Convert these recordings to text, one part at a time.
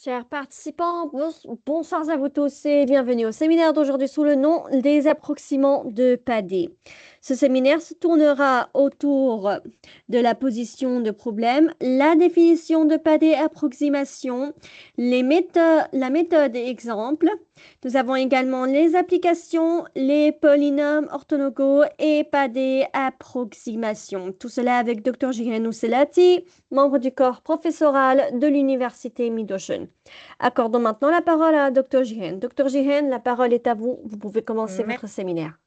Chers participants, bonsoir à vous tous et bienvenue au séminaire d'aujourd'hui sous le nom des approximants de Padé. Ce séminaire se tournera autour de la position de problème, la définition de Padé approximation, la méthode et exemple. Nous avons également les applications, les polynômes orthogonaux et Padé approximation. Tout cela avec Dr. Jiren Selati, membre du corps professoral de l'Université Midoshen. Accordons maintenant la parole à Dr. Jihen. Dr. Jihen, la parole est à vous. Vous pouvez commencer Mer- votre séminaire.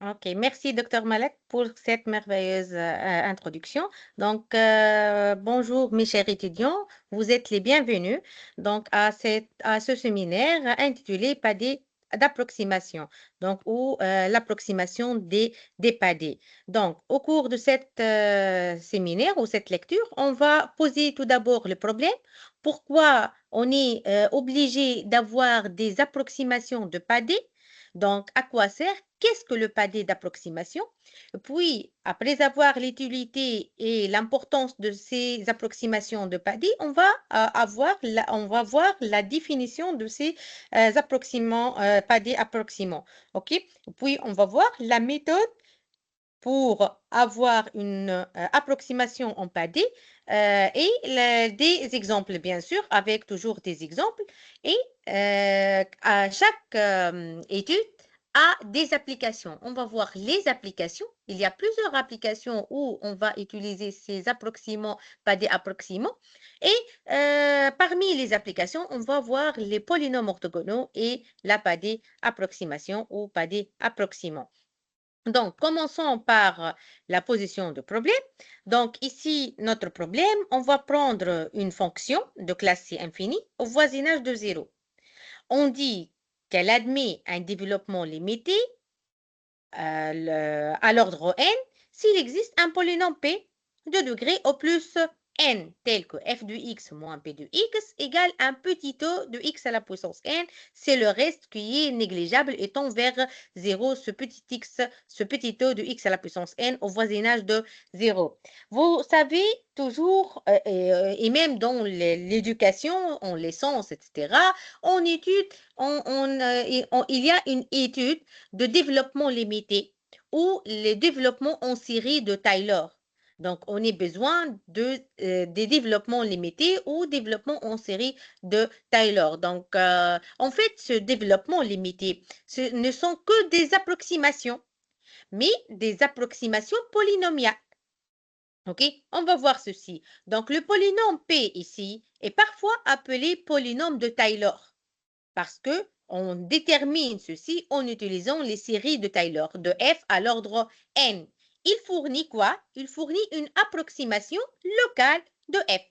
Ok, merci Dr Malek pour cette merveilleuse introduction. Donc, bonjour mes chers étudiants, vous êtes les bienvenus donc à ce séminaire intitulé PADé d'approximation, donc ou l'approximation des PADé. Donc, au cours de cette séminaire ou cette lecture, on va poser tout d'abord le problème. Pourquoi on est obligé d'avoir des approximations de PADé? Donc, à quoi sert? Qu'est-ce que le pâté d'approximation? Puis, après avoir l'utilité et l'importance de ces approximations de pâté, on va voir la définition de ces pâtés approximants. OK? Puis, on va voir la méthode pour avoir une approximation en pâté des exemples, bien sûr, avec toujours des exemples. Et à chaque étude, a des applications. On va voir les applications. Il y a plusieurs applications où on va utiliser ces approximants, pas des approximants. Et parmi les applications, on va voir les polynômes orthogonaux et la PADé approximation ou PADé approximant. Donc, commençons par la position de problème. Donc, ici, notre problème, on va prendre une fonction de classe C infinie au voisinage de 0. On dit qu'elle admet un développement limité à l'ordre n s'il existe un polynôme p de degré au plus n, tel que f de x moins p de x égale un petit o de x à la puissance n. C'est le reste qui est négligeable et tend vers 0, ce petit o de x à la puissance n au voisinage de 0. Vous savez toujours, et même dans l'éducation, en l'essence, etc., il y a une étude de développement limité ou les développements en série de Taylor. Donc, on a besoin des développements limités ou développements en série de Taylor. Donc, en fait, ce développement limité, ce ne sont que des approximations, mais des approximations polynomiales. OK? On va voir ceci. Donc, le polynôme P ici est parfois appelé polynôme de Taylor parce que on détermine ceci en utilisant les séries de Taylor de f à l'ordre n. Il fournit quoi? Il fournit une approximation locale de f.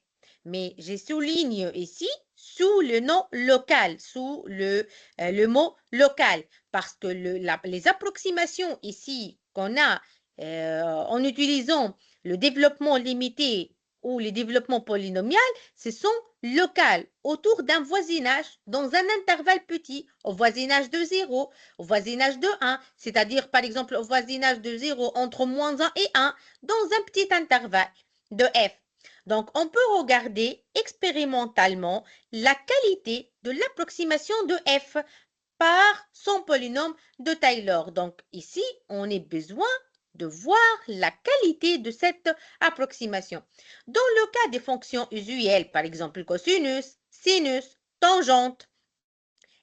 Mais je souligne ici sous le nom local, sous le mot local, parce que les approximations ici qu'on a en utilisant le développement limité ou le développement polynomial, ce sont locales autour d'un voisinage dans un intervalle petit, au voisinage de 0, au voisinage de 1, c'est-à-dire par exemple au voisinage de 0 entre moins 1 et 1, dans un petit intervalle de f. Donc, on peut regarder expérimentalement la qualité de l'approximation de f par son polynôme de Taylor. Donc, ici, on a besoin de voir la qualité de cette approximation. Dans le cas des fonctions usuelles, par exemple cosinus, sinus, tangente,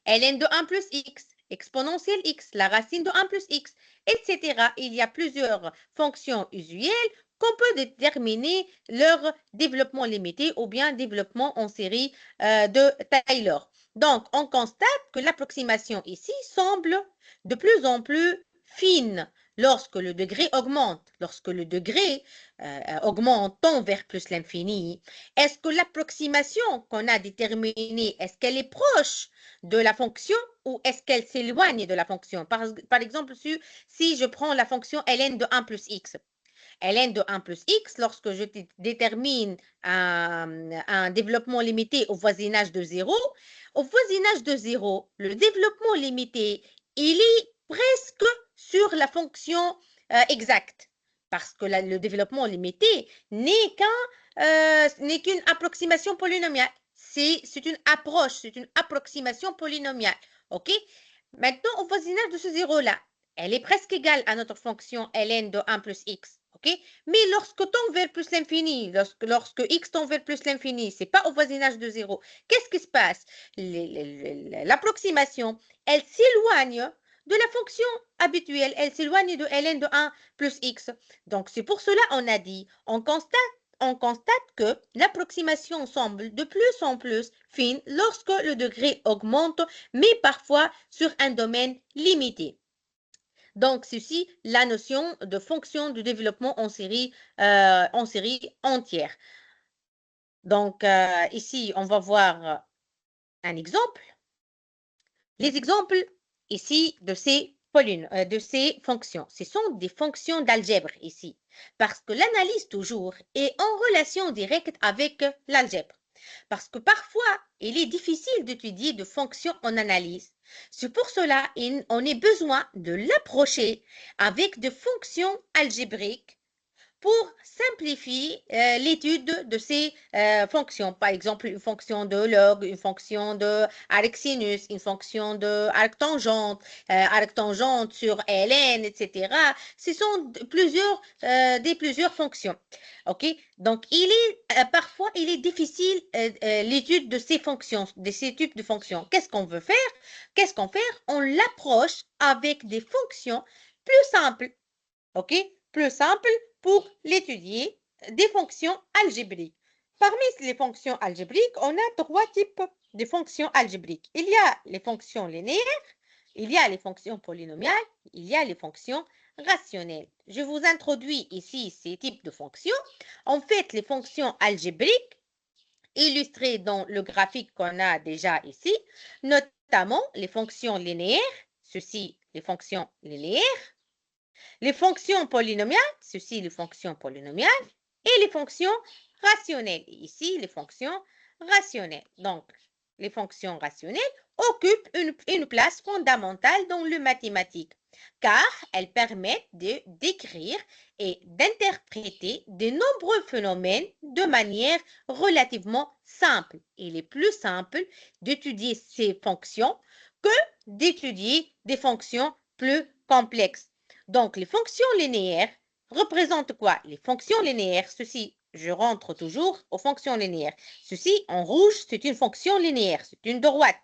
ln de 1 plus x, exponentielle x, la racine de 1 plus x, etc. Il y a plusieurs fonctions usuelles qu'on peut déterminer leur développement limité ou bien développement en série de Taylor. Donc, on constate que l'approximation ici semble de plus en plus fine lorsque le degré augmente. Lorsque le degré augmente vers plus l'infini, est-ce que l'approximation qu'on a déterminée, est-ce qu'elle est proche de la fonction ou est-ce qu'elle s'éloigne de la fonction? Par exemple, si je prends la fonction ln de 1 plus x, ln de 1 plus x, lorsque je détermine un développement limité au voisinage de 0, le développement limité, il est presque sur la fonction exacte, parce que le développement limité n'est qu'une approximation polynomiale. c'est une approche, c'est une approximation polynomiale. OK? Maintenant, au voisinage de ce zéro-là, elle est presque égale à notre fonction ln de 1 plus x. OK? Mais lorsque tend vers plus l'infini, lorsque x tend vers plus l'infini, ce n'est pas au voisinage de 0. Qu'est-ce qui se passe? L'approximation, elle s'éloigne de la fonction habituelle. Elle s'éloigne de ln de 1 plus x. Donc, c'est pour cela qu'on a dit, on constate que l'approximation semble de plus en plus fine lorsque le degré augmente, mais parfois sur un domaine limité. Donc, ceci, la notion de fonction de développement en série entière. Donc, ici, on va voir un exemple. Les exemples ici de ces fonctions, ce sont des fonctions d'algèbre ici, parce que l'analyse toujours est en relation directe avec l'algèbre. Parce que parfois, il est difficile d'étudier de fonctions en analyse. C'est pour cela qu'on a besoin de l'approcher avec des fonctions algébriques pour simplifier l'étude de ces fonctions. Par exemple, une fonction de log, une fonction de arcsinus, une fonction de arctangente sur ln, etc. Ce sont plusieurs fonctions. OK? Donc, parfois, il est difficile l'étude de ces fonctions, de ces types de fonctions. Qu'est-ce qu'on veut faire? Qu'est-ce qu'on fait? On l'approche avec des fonctions plus simples. OK? Plus simples pour l'étudier, des fonctions algébriques. Parmi les fonctions algébriques, on a trois types de fonctions algébriques. Il y a les fonctions linéaires, il y a les fonctions polynomiales, il y a les fonctions rationnelles. Je vous introduis ici ces types de fonctions. En fait, les fonctions algébriques, illustrées dans le graphique qu'on a déjà ici, notamment les fonctions linéaires, ceci, les fonctions linéaires, les fonctions polynomiales, ceci les fonctions polynomiales, et les fonctions rationnelles. Ici, les fonctions rationnelles. Donc, les fonctions rationnelles occupent une place fondamentale dans le mathématique, car elles permettent de décrire et d'interpréter de nombreux phénomènes de manière relativement simple. Il est plus simple d'étudier ces fonctions que d'étudier des fonctions plus complexes. Donc, les fonctions linéaires représentent quoi? Les fonctions linéaires, ceci, je rentre toujours aux fonctions linéaires. Ceci, en rouge, c'est une fonction linéaire, c'est une droite.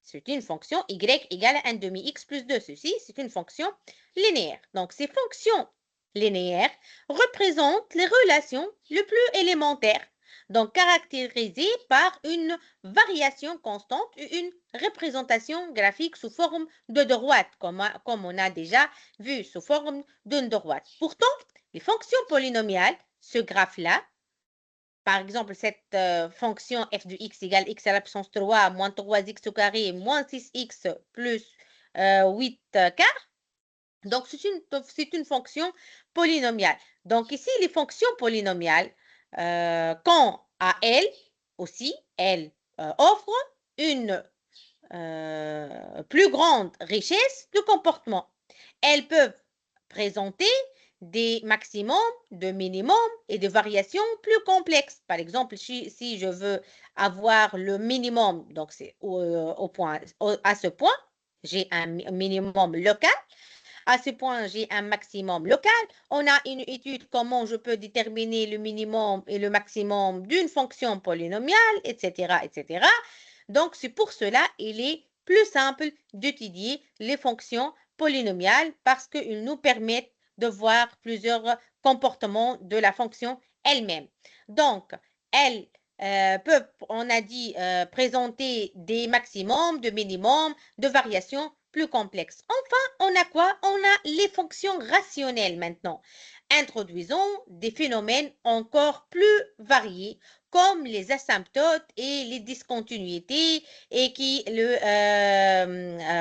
C'est une fonction y égale à 1 demi x plus 2. Ceci, c'est une fonction linéaire. Donc, ces fonctions linéaires représentent les relations les plus élémentaires, donc caractérisées par une variation constante et une représentation graphique sous forme de droite, comme on a déjà vu, sous forme d'une droite. Pourtant, les fonctions polynomiales, ce graphe-là, par exemple, cette fonction f de x égale x à la puissance 3 moins 3x au carré moins 6x plus 8 quarts, donc c'est une fonction polynomiale. Donc ici, les fonctions polynomiales, quand à elles aussi, elles offrent une plus grande richesse de comportement. Elles peuvent présenter des maximums, de minimums et des variations plus complexes. Par exemple, si je veux avoir le minimum, donc c'est à ce point, j'ai un minimum local. À ce point, j'ai un maximum local. On a une étude comment je peux déterminer le minimum et le maximum d'une fonction polynomiale, etc., etc. Donc, c'est pour cela qu'il est plus simple d'étudier les fonctions polynomiales parce qu'ils nous permettent de voir plusieurs comportements de la fonction elle-même. Donc, elles peuvent, on a dit, présenter des maximums, de minimums, de variations plus complexes. Enfin, on a quoi? On a les fonctions rationnelles maintenant. Introduisons des phénomènes encore plus variés comme les asymptotes et les discontinuités et qui le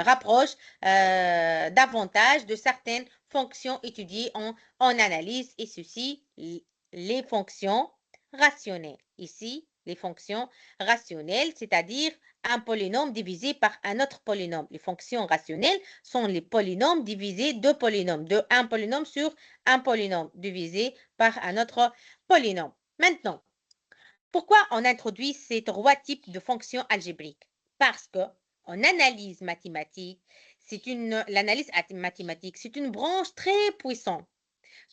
rapprochent davantage de certaines fonctions étudiées en analyse et ceci, les fonctions rationnelles. Ici, les fonctions rationnelles, c'est-à-dire un polynôme divisé par un autre polynôme. Les fonctions rationnelles sont les polynômes divisés de polynômes, de un polynôme sur un polynôme divisé par un autre polynôme. Maintenant, Pourquoi on introduit ces trois types de fonctions algébriques? Parce que en analyse mathématique, l'analyse mathématique, c'est une branche très puissante.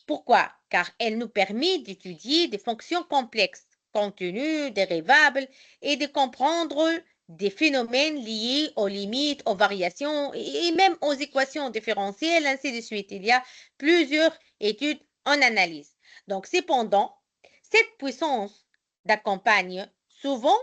Pourquoi? Car elle nous permet d'étudier des fonctions complexes, continues, dérivables, et de comprendre des phénomènes liés aux limites, aux variations et même aux équations différentielles, ainsi de suite. Il y a plusieurs études en analyse. Donc, cependant, cette puissance d'accompagne souvent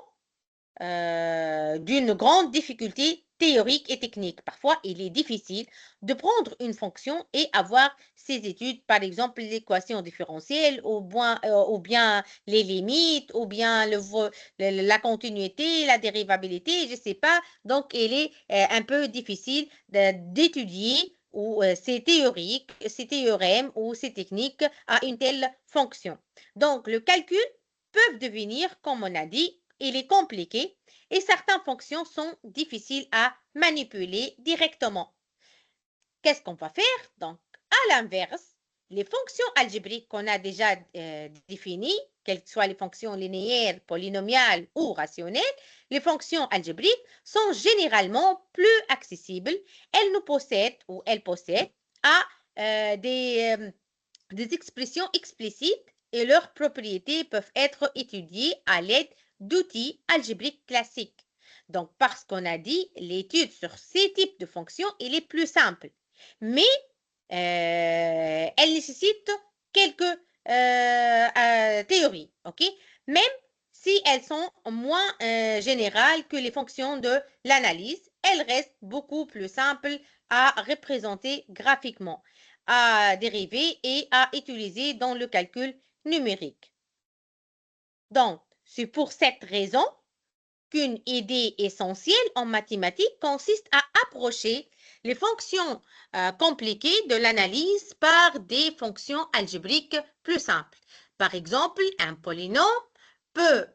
d'une grande difficulté théorique et technique. Parfois, il est difficile de prendre une fonction et avoir ses études, par exemple l'équation différentielle, ou bien les limites, ou bien la continuité, la dérivabilité, je ne sais pas. Donc, il est un peu difficile d'étudier ou ces théoriques, ces théorèmes ou ces techniques à une telle fonction. Donc, le calcul peut devenir, comme on a dit, il est compliqué et certaines fonctions sont difficiles à manipuler directement. Qu'est-ce qu'on va faire? Donc, à l'inverse, les fonctions algébriques qu'on a déjà définies, quelles que soient les fonctions linéaires, polynomiales ou rationnelles, les fonctions algébriques sont généralement plus accessibles. Elles possèdent des expressions explicites et leurs propriétés peuvent être étudiées à l'aide d'outils algébriques classiques. Donc, parce qu'on a dit, l'étude sur ces types de fonctions, il est plus simple. Mais elle nécessite quelques théories, ok? Même si elles sont moins générales que les fonctions de l'analyse, elles restent beaucoup plus simples à représenter graphiquement, à dériver et à utiliser dans le calcul numérique. Donc, c'est pour cette raison qu'une idée essentielle en mathématiques consiste à approcher les fonctions compliquées de l'analyse par des fonctions algébriques plus simples. Par exemple, un polynôme peut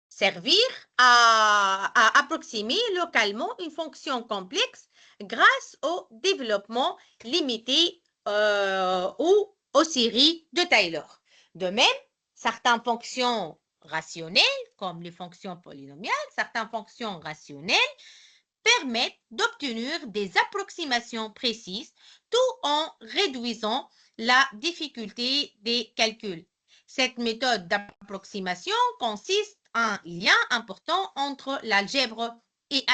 servir à approximer localement une fonction complexe grâce au développement limité ou aux séries de Taylor. De même, certaines fonctions rationnelles, comme les fonctions polynomiales, certaines fonctions rationnelles permettent d'obtenir des approximations précises tout en réduisant la difficulté des calculs. Cette méthode d'approximation consiste en un lien important entre l'algèbre et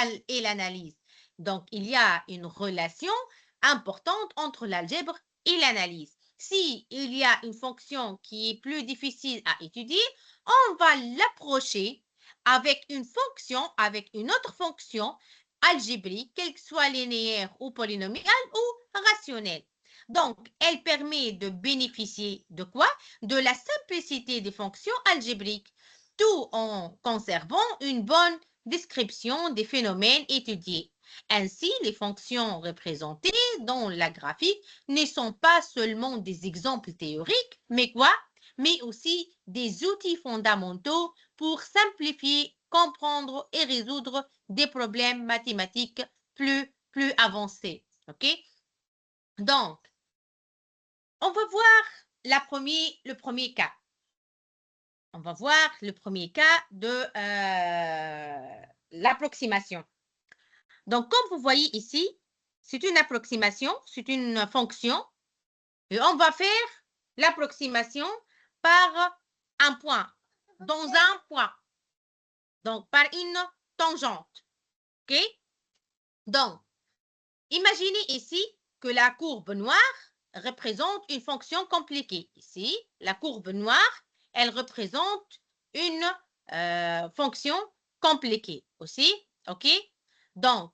l'analyse. Donc, il y a une relation importante entre l'algèbre et l'analyse. Si il y a une fonction qui est plus difficile à étudier, on va l'approcher avec avec une autre fonction algébrique, qu'elle soit linéaire ou polynomiale ou rationnelle. Donc, elle permet de bénéficier de quoi? De la simplicité des fonctions algébriques, tout en conservant une bonne description des phénomènes étudiés. Ainsi, les fonctions représentées dans la graphique ne sont pas seulement des exemples théoriques, mais quoi? Mais aussi des outils fondamentaux pour simplifier, comprendre et résoudre des problèmes mathématiques plus avancés. OK? Donc, on va voir le premier cas. On va voir le premier cas de l'approximation. Donc, comme vous voyez ici, c'est une approximation, c'est une fonction, et on va faire l'approximation par un point, dans un point, donc par une tangente. OK? Donc, imaginez ici que la courbe noire représente une fonction compliquée. Ici, la courbe noire, elle représente une fonction compliquée aussi. OK? Donc,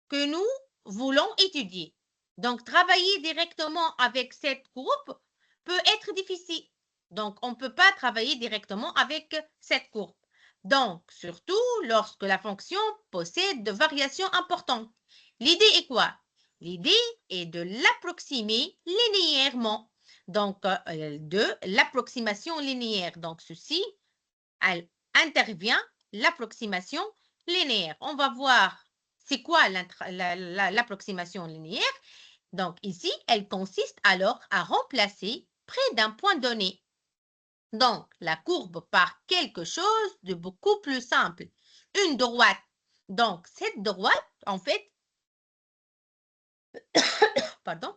que nous voulons étudier. Donc, travailler directement avec cette courbe peut être difficile. Donc, on ne peut pas travailler directement avec cette courbe. Donc, surtout lorsque la fonction possède de variations importantes. L'idée est quoi? L'idée est de l'approximer linéairement. Donc, de l'approximation linéaire. Donc, ceci, elle intervient l'approximation linéaire. On va voir c'est quoi l'approximation linéaire. Donc, ici, elle consiste alors à remplacer près d'un point donné Donc, la courbe part quelque chose de beaucoup plus simple. Une droite. Donc, cette droite, en fait, pardon,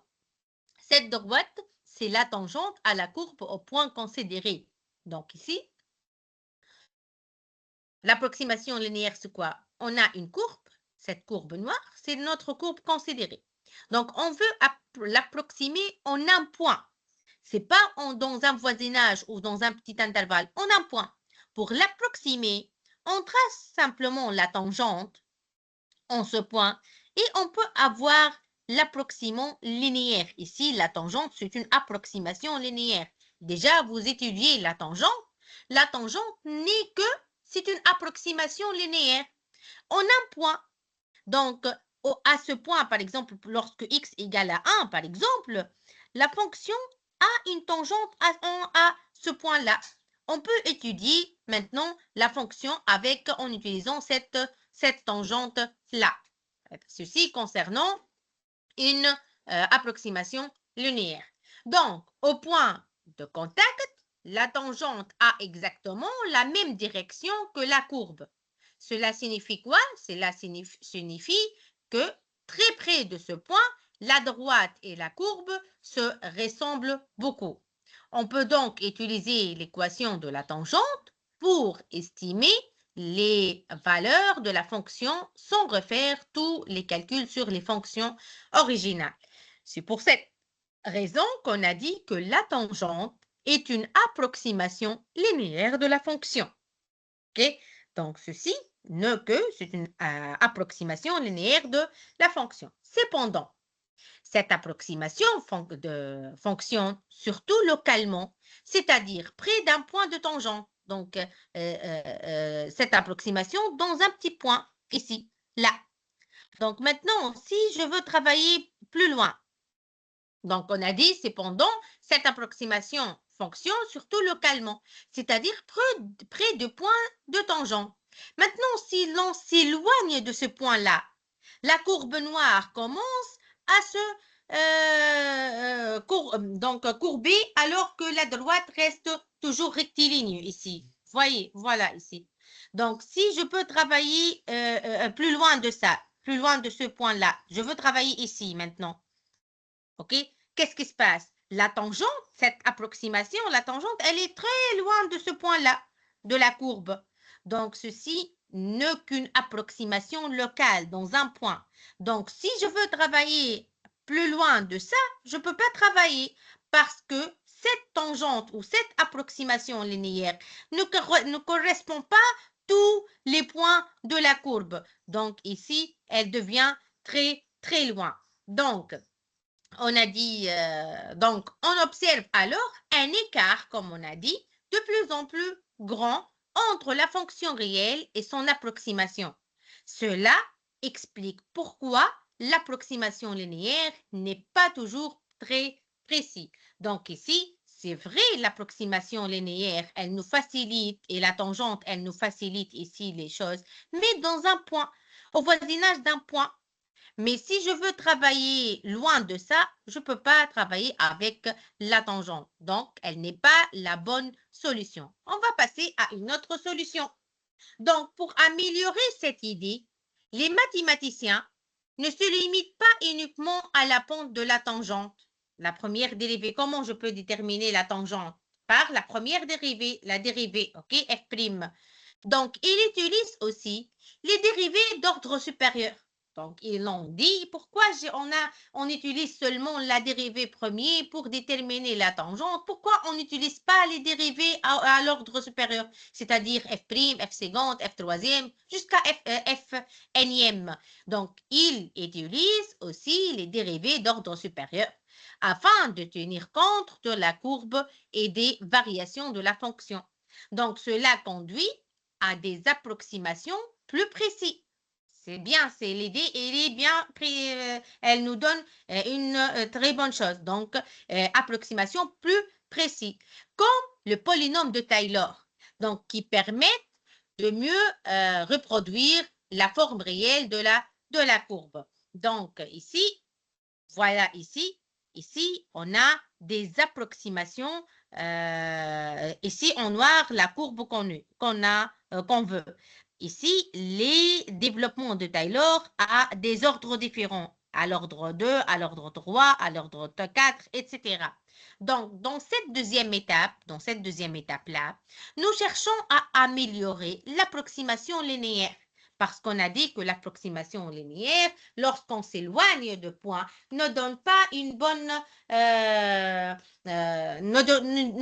cette droite, c'est la tangente à la courbe au point considéré. Donc, ici, l'approximation linéaire, c'est quoi? On a une courbe, cette courbe noire, c'est notre courbe considérée. Donc, on veut l'approximer en un point. Ce n'est pas dans un voisinage ou dans un petit intervalle, en un point. Pour l'approximer, on trace simplement la tangente en ce point et on peut avoir l'approximation linéaire. Ici, la tangente, c'est une approximation linéaire. Déjà, vous étudiez la tangente. La tangente n'est que, c'est une approximation linéaire en un point. Donc, à ce point, par exemple, lorsque x égale à 1, par exemple, la fonction a une tangente à ce point-là. On peut étudier maintenant la fonction en utilisant cette tangente-là. Ceci concernant une approximation linéaire. Donc, au point de contact, la tangente a exactement la même direction que la courbe. Cela signifie quoi? Cela signifie que très près de ce point, la droite et la courbe se ressemblent beaucoup. On peut donc utiliser l'équation de la tangente pour estimer les valeurs de la fonction sans refaire tous les calculs sur les fonctions originales. C'est pour cette raison qu'on a dit que la tangente est une approximation linéaire de la fonction. Okay? Donc, ceci n'est que c'est une approximation linéaire de la fonction. Cependant, cette approximation fonctionne surtout localement, c'est-à-dire près d'un point de tangente. Donc, cette approximation dans un petit point, ici, là. Donc, maintenant, si je veux travailler plus loin, donc on a dit, cependant, cette approximation fonctionne surtout localement, c'est-à-dire près de points de tangente. Maintenant, si l'on s'éloigne de ce point-là, la courbe noire commence à se courber alors que la droite reste toujours rectiligne ici. Voyez, voilà ici. Donc, si je peux travailler plus loin de ça, plus loin de ce point-là, je veux travailler ici maintenant. OK? Qu'est-ce qui se passe? La tangente, cette approximation, la tangente, elle est très loin de ce point-là, de la courbe. Donc, ceci n'est qu'une approximation locale dans un point. Donc, si je veux travailler plus loin de ça, je ne peux pas travailler parce que cette tangente ou cette approximation linéaire ne correspond pas à tous les points de la courbe. Donc, ici, elle devient très, très loin. Donc, on a dit, donc, on observe alors un écart, comme on a dit, de plus en plus grand entre la fonction réelle et son approximation. Cela explique pourquoi l'approximation linéaire n'est pas toujours très précis. Donc ici, c'est vrai, l'approximation linéaire, elle nous facilite, et la tangente, elle nous facilite ici les choses, mais dans un point, au voisinage d'un point. Mais si je veux travailler loin de ça, je ne peux pas travailler avec la tangente. Donc, elle n'est pas la bonne solution. On va passer à une autre solution. Donc, pour améliorer cette idée, les mathématiciens ne se limitent pas uniquement à la pente de la tangente. La première dérivée, comment je peux déterminer la tangente? Par la première dérivée, la dérivée, ok, f'. Donc, ils utilisent aussi les dérivées d'ordre supérieur. Donc, ils l'ont dit, pourquoi on utilise seulement la dérivée première pour déterminer la tangente? Pourquoi on n'utilise pas les dérivées à l'ordre supérieur, c'est-à-dire f', f seconde, f troisième, jusqu'à f énième? Donc, ils utilisent aussi les dérivées d'ordre supérieur afin de tenir compte de la courbe et des variations de la fonction. Donc, cela conduit à des approximations plus précises. C'est bien, c'est l'idée, elle est bien, elle nous donne une très bonne chose. Donc, approximation plus précise, comme le polynôme de Taylor, donc qui permettent de mieux reproduire la forme réelle de la courbe. Donc, ici, voilà ici, on a des approximations ici en noir la courbe qu'on veut. Ici, les développements de Taylor à des ordres différents, à l'ordre 2, à l'ordre 3, à l'ordre 4, etc. Donc, dans cette deuxième étape-là, nous cherchons à améliorer l'approximation linéaire. Parce qu'on a dit que l'approximation linéaire, lorsqu'on s'éloigne de points, ne donne pas une bonne, ne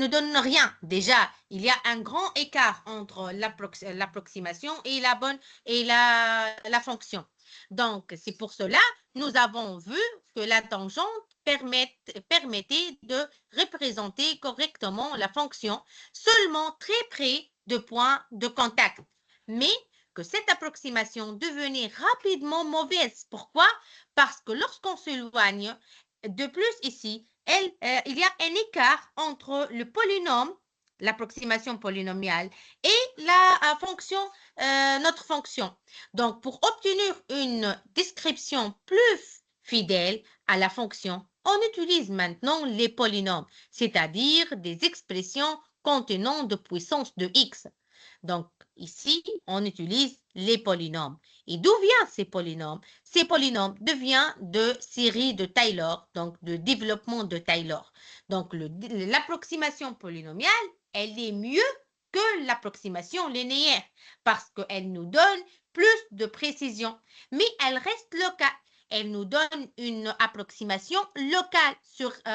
donne rien. Déjà, il y a un grand écart entre l'approximation et la fonction. Donc, c'est pour cela, nous avons vu que la tangente permettait de représenter correctement la fonction seulement très près de points de contact. Mais que cette approximation devenait rapidement mauvaise. Pourquoi? Parce que lorsqu'on s'éloigne, de plus ici, il y a un écart entre le polynôme, l'approximation polynomiale, et la fonction, notre fonction. Donc, pour obtenir une description plus fidèle à la fonction, on utilise maintenant les polynômes, c'est-à-dire des expressions contenant de puissance de x. Donc, ici, on utilise les polynômes. Et d'où viennent ces polynômes? Ces polynômes deviennent de séries de Taylor, donc de développement de Taylor. Donc, l'approximation polynomiale, elle est mieux que l'approximation linéaire parce qu'elle nous donne plus de précision, mais elle reste locale. Elle nous donne une approximation locale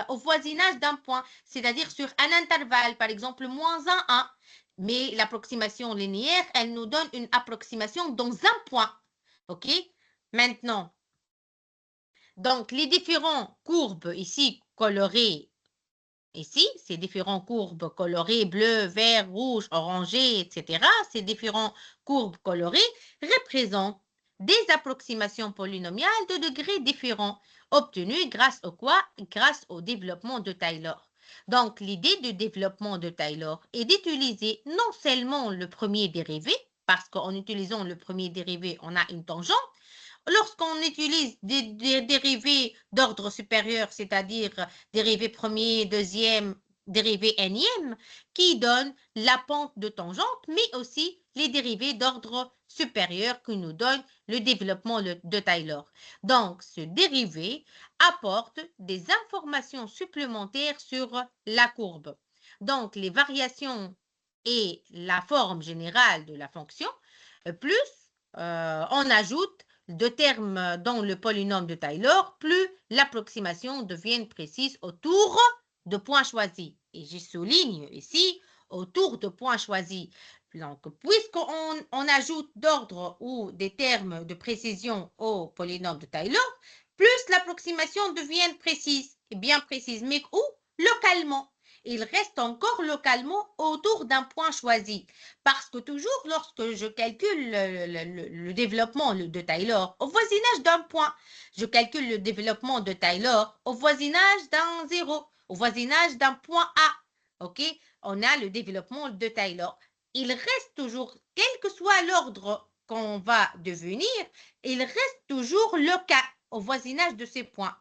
au voisinage d'un point, c'est-à-dire sur un intervalle, par exemple, -1, 1. Mais l'approximation linéaire, elle nous donne une approximation dans un point. OK? Maintenant, donc les différentes courbes ici colorées, ici, ces différentes courbes colorées, bleu, vert, rouge, orangé, etc., ces différentes courbes colorées représentent des approximations polynomiales de degrés différents, obtenues grâce au quoi? Grâce au développement de Taylor. Donc, l'idée du développement de Taylor est d'utiliser non seulement le premier dérivé, parce qu'en utilisant le premier dérivé, on a une tangente. Lorsqu'on utilise des dérivés d'ordre supérieur, c'est-à-dire dérivé premier, deuxième, dérivé énième, qui donnent la pente de tangente, mais aussi les dérivés d'ordre supérieur qui nous donnent le développement de Taylor. Donc, ce dérivé apporte des informations supplémentaires sur la courbe. Donc, les variations et la forme générale de la fonction, plus on ajoute de termes dans le polynôme de Taylor, plus l'approximation devient précise autour de points choisis. Et je souligne ici autour de points choisis. Donc, puisqu'on ajoute d'ordre ou des termes de précision au polynôme de Taylor, plus l'approximation devient précise, et bien précise, mais où? Localement. Il reste encore localement autour d'un point choisi. Parce que toujours, lorsque je calcule le développement de Taylor au voisinage d'un point, je calcule le développement de Taylor au voisinage d'un 0, au voisinage d'un point A. OK? On a le développement de Taylor. Il reste toujours, quel que soit l'ordre qu'on va devenir, il reste toujours le cas au voisinage de ces points.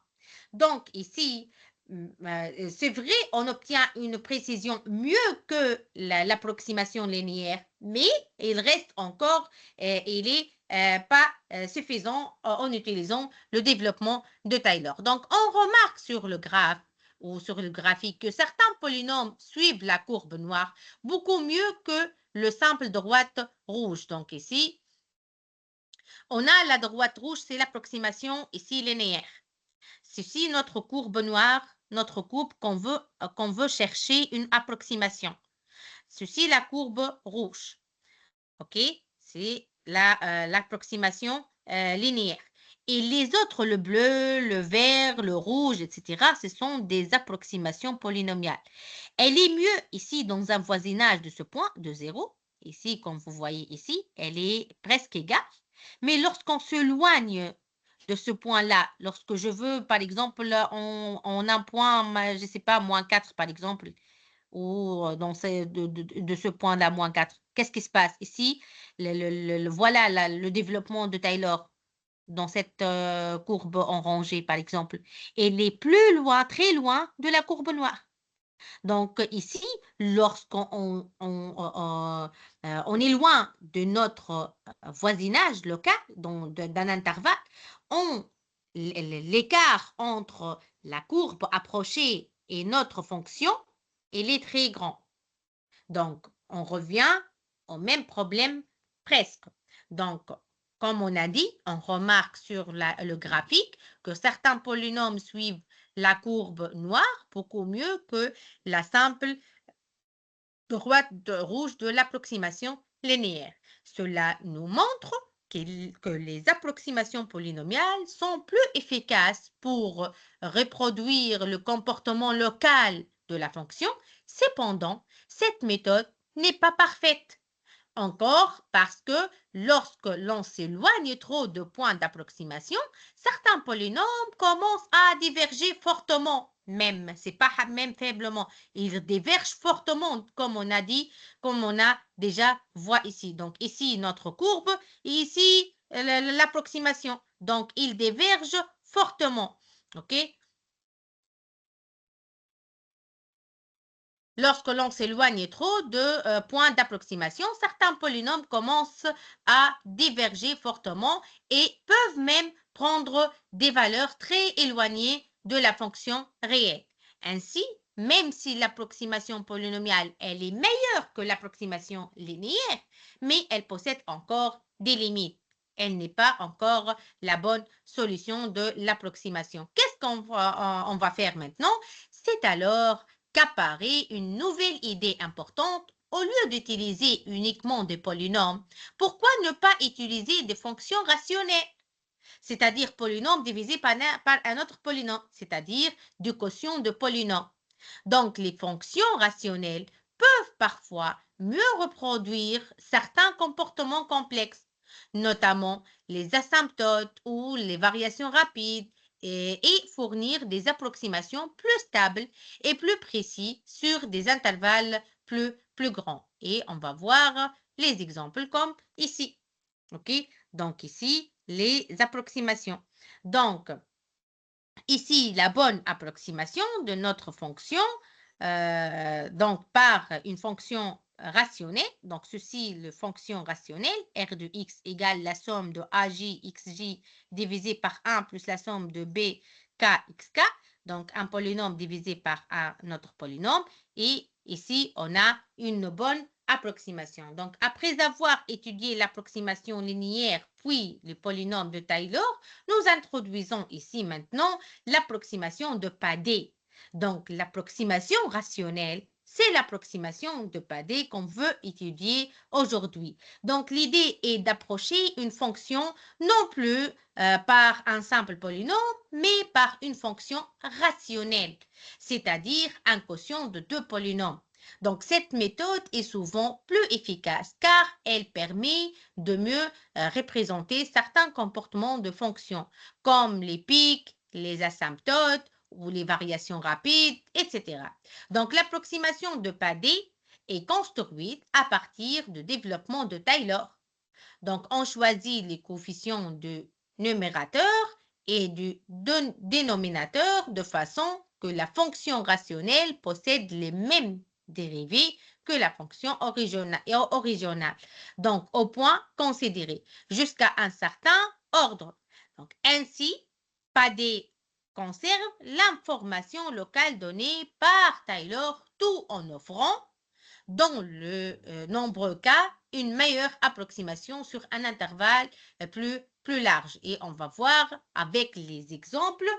Donc ici, c'est vrai, on obtient une précision mieux que l'approximation linéaire, mais il reste encore, il n'est pas suffisant en utilisant le développement de Taylor. Donc, on remarque sur le graphe ou sur le graphique que certains polynômes suivent la courbe noire beaucoup mieux que le simple droite rouge. Donc ici, on a la droite rouge, c'est l'approximation ici linéaire. Ceci, notre courbe noire, notre courbe qu'on veut chercher une approximation. Ceci, la courbe rouge. OK? C'est l'approximation linéaire. Et les autres, le bleu, le vert, le rouge, etc., ce sont des approximations polynomiales. Elle est mieux ici dans un voisinage de ce point, de 0. Ici, comme vous voyez ici, elle est presque égale. Mais lorsqu'on s'éloigne de ce point-là, lorsque je veux, par exemple, on a un point, je ne sais pas, -4, par exemple, ou dans de ce point-là, -4, qu'est-ce qui se passe? Ici, voilà le développement de Taylor dans cette courbe en rangée, par exemple. Elle est plus loin, très loin de la courbe noire. Donc ici, lorsqu'on on est loin de notre voisinage local, d'un intervalle, l'écart entre la courbe approchée et notre fonction, il est très grand. Donc, on revient au même problème presque. Donc, comme on a dit, on remarque sur le graphique que certains polynômes suivent la courbe noire beaucoup mieux que la simple droite rouge de l'approximation linéaire. Cela nous montre que les approximations polynomiales sont plus efficaces pour reproduire le comportement local de la fonction. Cependant, cette méthode n'est pas parfaite. Encore parce que lorsque l'on s'éloigne trop de points d'approximation, certains polynômes commencent à diverger fortement, même, c'est pas même faiblement, ils divergent fortement, comme on a dit, comme on a déjà vu ici. Donc ici, notre courbe, et ici, l'approximation. Donc, ils divergent fortement. OK? Lorsque l'on s'éloigne trop de points d'approximation, certains polynômes commencent à diverger fortement et peuvent même prendre des valeurs très éloignées de la fonction réelle. Ainsi, même si l'approximation polynomiale elle est meilleure que l'approximation linéaire, mais elle possède encore des limites. Elle n'est pas encore la bonne solution de l'approximation. Qu'est-ce qu'on on va faire maintenant? C'est alors qu'apparaît une nouvelle idée importante. Au lieu d'utiliser uniquement des polynômes, pourquoi ne pas utiliser des fonctions rationnelles, c'est-à-dire polynôme divisé par un autre polynôme, c'est-à-dire du quotient de polynôme. Donc, les fonctions rationnelles peuvent parfois mieux reproduire certains comportements complexes, notamment les asymptotes ou les variations rapides, et fournir des approximations plus stables et plus précises sur des intervalles plus grands. Et on va voir les exemples comme ici. OK? Donc ici, les approximations. Donc, ici, la bonne approximation de notre fonction, donc par une fonction rationnelle, donc ceci, la fonction rationnelle, r de x égale la somme de aj xj divisé par 1 plus la somme de b k xk, donc un polynôme divisé par un autre polynôme, et ici, on a une bonne approximation. Donc, après avoir étudié l'approximation linéaire, puis le polynôme de Taylor, nous introduisons ici maintenant l'approximation de Padé. Donc, l'approximation rationnelle, c'est l'approximation de Padé qu'on veut étudier aujourd'hui. Donc, l'idée est d'approcher une fonction non plus par un simple polynôme, mais par une fonction rationnelle, c'est-à-dire un quotient de deux polynômes. Donc, cette méthode est souvent plus efficace car elle permet de mieux représenter certains comportements de fonctions, comme les pics, les asymptotes ou les variations rapides, etc. Donc, l'approximation de Padé est construite à partir du développement de Taylor. Donc, on choisit les coefficients du numérateur et du dénominateur de façon que la fonction rationnelle possède les mêmes dérivés que la fonction originale. Donc, au point considéré, jusqu'à un certain ordre. Donc, ainsi, Padé conserve l'information locale donnée par Taylor tout en offrant, dans le nombreux cas, une meilleure approximation sur un intervalle plus large. Et on va voir avec les exemples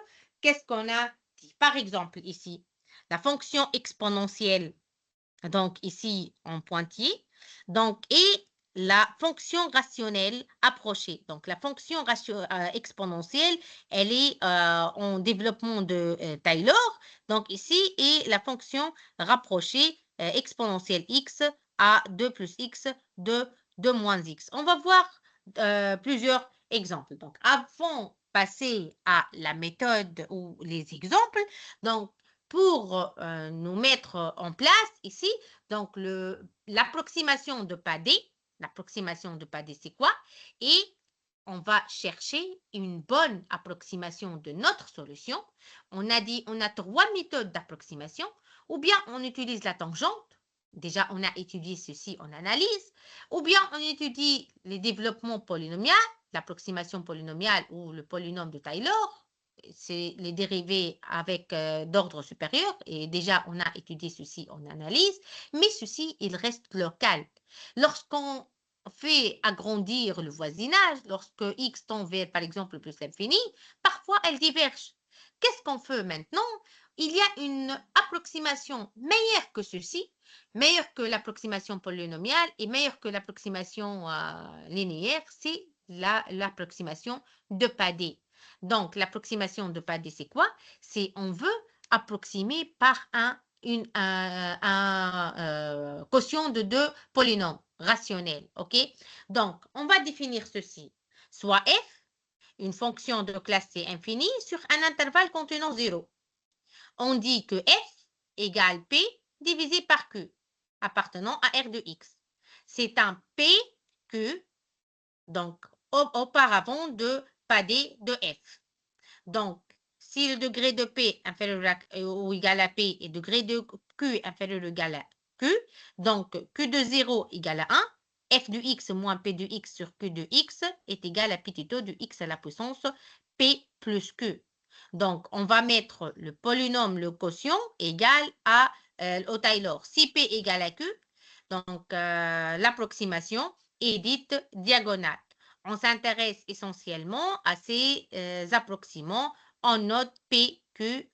qu'est-ce qu'on a dit. Par exemple, ici, la fonction exponentielle, donc ici en pointillé, donc, et la fonction rationnelle approchée. Donc, la fonction exponentielle, elle est en développement de Taylor. Donc, ici, et la fonction rapprochée exponentielle x à 2 plus x de 2 moins x. On va voir plusieurs exemples. Donc, avant de passer à la méthode ou les exemples, donc, pour nous mettre en place ici, donc l'approximation de Padé, c'est quoi? Et on va chercher une bonne approximation de notre solution. On a dit, on a trois méthodes d'approximation. ou bien on utilise la tangente. Déjà, on a étudié ceci en analyse. Ou bien on étudie les développements polynomiaux, l'approximation polynomiale ou le polynôme de Taylor. C'est les dérivés avec d'ordre supérieur. Et déjà, on a étudié ceci en analyse. Mais ceci, il reste local. Lorsqu'on fait agrandir le voisinage, lorsque x tend vers, par exemple, plus l'infini, parfois elles divergent. Qu'est-ce qu'on fait maintenant? Il y a une approximation meilleure que ceci, meilleure que l'approximation polynomiale et meilleure que l'approximation linéaire, c'est l'approximation de Padé. Donc, l'approximation de Padé, c'est quoi? C'est on veut approximer par un quotient de deux polynômes rationnels, ok? Donc, on va définir ceci. Soit f, une fonction de classe C infinie sur un intervalle contenant 0. On dit que f égale p divisé par q, appartenant à R de x. C'est un PQ, donc auparavant de Padé de f. Donc, si le degré de P inférieur ou égal à P et le degré de Q inférieur ou égal à Q, donc Q de 0 égale à 1, f de x moins P de x sur Q de x est égal à petit o de x à la puissance P plus Q. Donc, on va mettre le polynôme, le quotient, égal au Taylor. Si P égale à Q, donc l'approximation est dite diagonale. On s'intéresse essentiellement à ces approximants en note PQF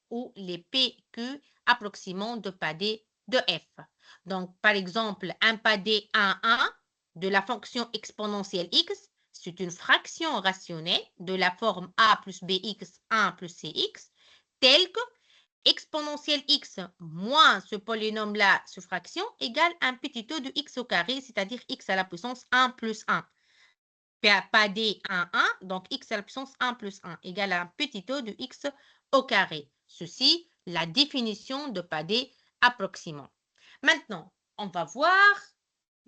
ou les PQ approximants de Padé de f. Donc, par exemple, un Padé 1 de la fonction exponentielle x, c'est une fraction rationnelle de la forme a plus bx 1 plus cx, telle que exponentielle x moins ce polynôme-là, ce fraction, égale un petit o de x au carré, c'est-à-dire x à la puissance 1 plus 1. Padé 1, donc x à la puissance 1 plus 1 égale à un petit o de x au carré. Ceci, la définition de Padé approximant. Maintenant, on va voir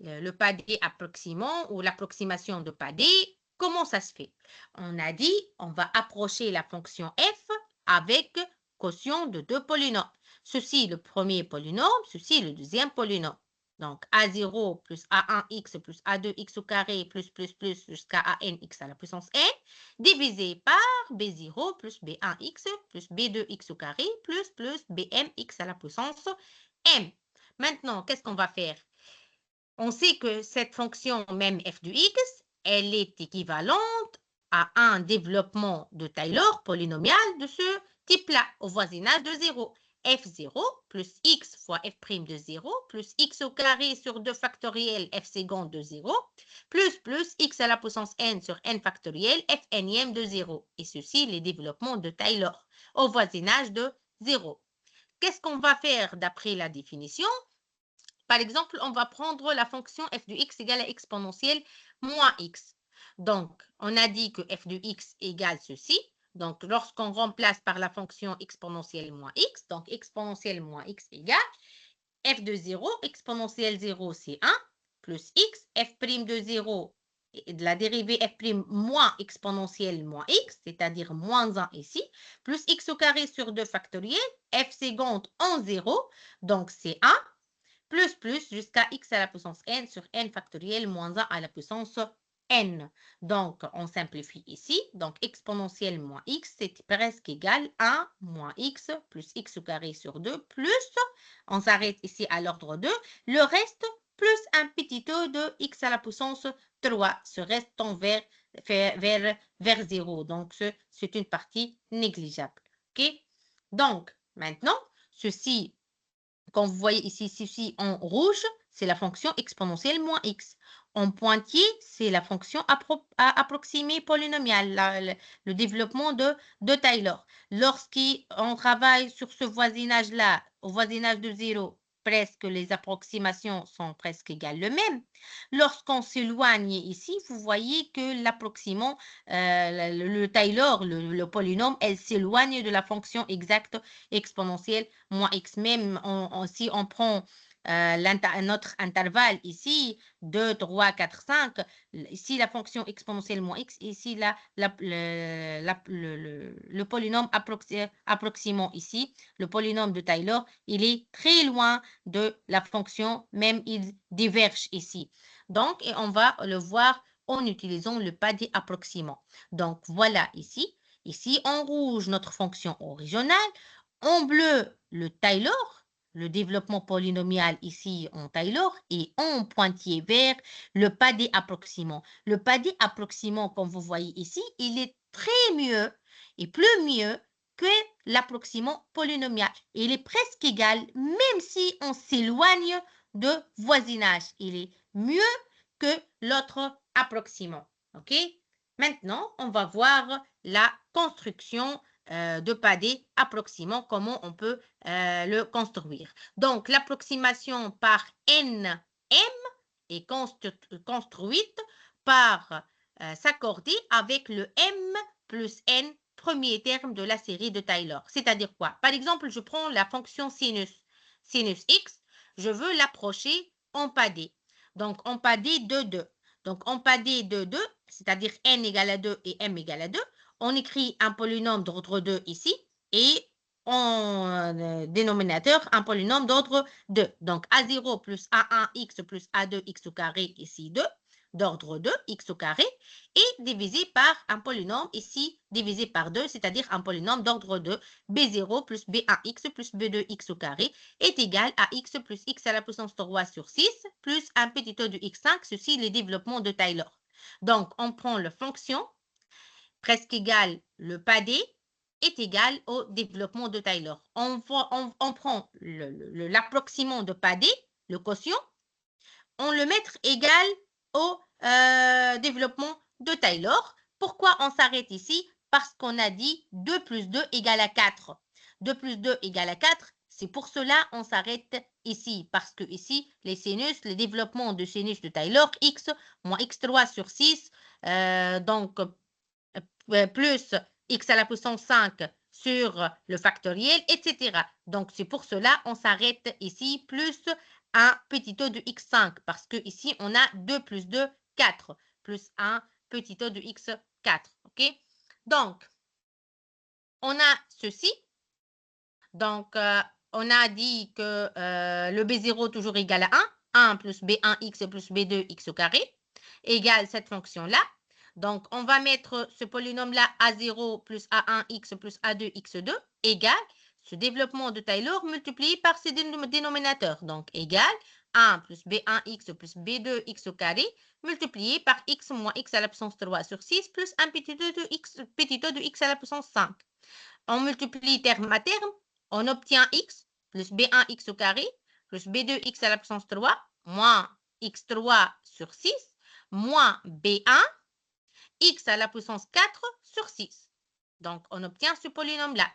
le Padé approximant ou l'approximation de Padé. Comment ça se fait? On a dit, on va approcher la fonction f avec quotient de deux polynômes. Ceci, le premier polynôme, ceci, le deuxième polynôme. Donc, A0 plus A1x plus A2x au carré plus jusqu'à ANx à la puissance n, divisé par B0 plus B1x plus B2x au carré plus BMx à la puissance m. Maintenant, qu'est-ce qu'on va faire? On sait que cette fonction même f de x, elle est équivalente à un développement de Taylor polynomial de ce type-là, au voisinage de 0. f0 plus x fois f' de 0 plus x au carré sur 2 factoriel f seconde de 0 plus x à la puissance n sur n factoriel f nième de 0. Et ceci, les développements de Taylor au voisinage de 0. Qu'est-ce qu'on va faire d'après la définition? Par exemple, on va prendre la fonction f de x égale à exponentielle moins x. Donc, on a dit que f de x égale ceci. Donc, lorsqu'on remplace par la fonction exponentielle moins x, donc exponentielle moins x égale f de 0, exponentielle 0, c'est 1, plus x, f' de 0, et de la dérivée f' moins exponentielle moins x, c'est-à-dire moins 1 ici, plus x au carré sur 2 factoriel, f seconde en 0, donc c'est 1, plus jusqu'à x à la puissance n sur n factoriel moins 1 à la puissance n. Donc, on simplifie ici. Donc, exponentielle moins x, c'est presque égal à moins x plus x au carré sur 2 plus, on s'arrête ici à l'ordre 2, le reste plus un petit o de x à la puissance 3. Ce reste tend vers 0. Donc, c'est une partie négligeable. OK? Donc, maintenant, ceci quand vous voyez ici, ceci en rouge, c'est la fonction exponentielle moins x. En pointillé, c'est la fonction approximée polynomiale, le développement de Taylor. Lorsqu'on travaille sur ce voisinage-là, au voisinage de 0, presque les approximations sont presque égales le même. Lorsqu'on s'éloigne ici, vous voyez que l'approximant, le Taylor, le polynôme, elle s'éloigne de la fonction exacte exponentielle moins x. Même si on prend notre intervalle ici, 2, 3, 4, 5, ici la fonction exponentielle moins x, ici le polynôme approximant ici, le polynôme de Taylor, il est très loin de la fonction, même il diverge ici. Donc, et on va le voir en utilisant le padi approximant. Donc, voilà ici. Ici, en rouge, notre fonction originale. En bleu, le Taylor, le développement polynomial ici en Taylor. Et en pointillé vert, le padi approximant. Le padi approximant, comme vous voyez ici, il est très mieux et plus mieux que l'approximant polynomial. Il est presque égal, même si on s'éloigne de voisinage. Il est mieux que l'autre approximant. OK? Maintenant, on va voir la construction de padé approximant, comment on peut le construire. Donc, l'approximation par NM est construite par s'accorder avec le M plus N, premier terme de la série de Taylor. C'est-à-dire quoi? Par exemple, je prends la fonction sinus x, je veux l'approcher en padé. Donc, en padé de 2. Donc, en padé de 2, c'est-à-dire n égale à 2 et m égale à 2, on écrit un polynôme d'ordre 2 ici et en dénominateur un polynôme d'ordre 2. Donc, a0 plus a1x plus a2x au carré ici 2 d'ordre 2, x au carré, et divisé par un polynôme ici divisé par 2, c'est-à-dire un polynôme d'ordre 2, b0 plus b1x plus b2x au carré est égal à x plus x à la puissance 3 sur 6 plus un petit e de x5, ceci les développements de Taylor. Donc, on prend la fonction presque égale le padé est égal au développement de Taylor. On prend l'approximant de padé, le quotient, on le met égal au développement de Taylor. Pourquoi on s'arrête ici? Parce qu'on a dit 2 plus 2 égale à 4. 2 plus 2 égale à 4. C'est pour cela qu'on s'arrête ici. Parce que ici, les sinus, le développement de sinus de Taylor, x moins x3 sur 6, donc plus x à la puissance 5 sur le factoriel, etc. Donc, c'est pour cela qu'on s'arrête ici, plus un petit e de x5, parce que ici, on a 2 plus 2, 4, plus un petit e de x4. OK? Donc, on a ceci. Donc, on a dit que le B0 toujours égal à 1. 1 plus B1x plus B2x au carré égale cette fonction-là. Donc, on va mettre ce polynôme-là A0 plus A1x plus A2x2 égale ce développement de Taylor multiplié par ses dénominateurs. Donc, égale 1 plus B1x plus B2x au carré multiplié par x moins x à la puissance 3 sur 6 plus un petit e de x à la puissance 5. On multiplie terme à terme, on obtient x plus B1x au carré plus B2x à la puissance 3 moins x3 sur 6 moins B1 x à la puissance 4 sur 6. Donc, on obtient ce polynôme-là.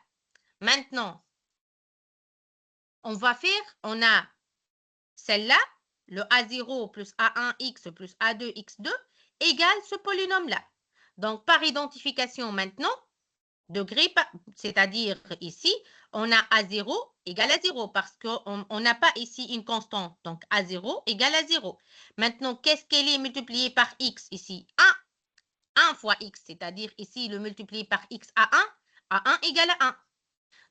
Maintenant, on va faire, on a celle-là, le A0 plus A1x plus A2x2 égale ce polynôme-là. Donc, par identification maintenant, degré, c'est-à-dire ici, on a A0 égale à 0 parce qu'on n'a pas ici une constante. Donc, A0 égale à 0. Maintenant, qu'est-ce qu'elle est multipliée par x ici? 1. 1 fois x, c'est-à-dire ici, le multiplié par x à 1 égale à 1.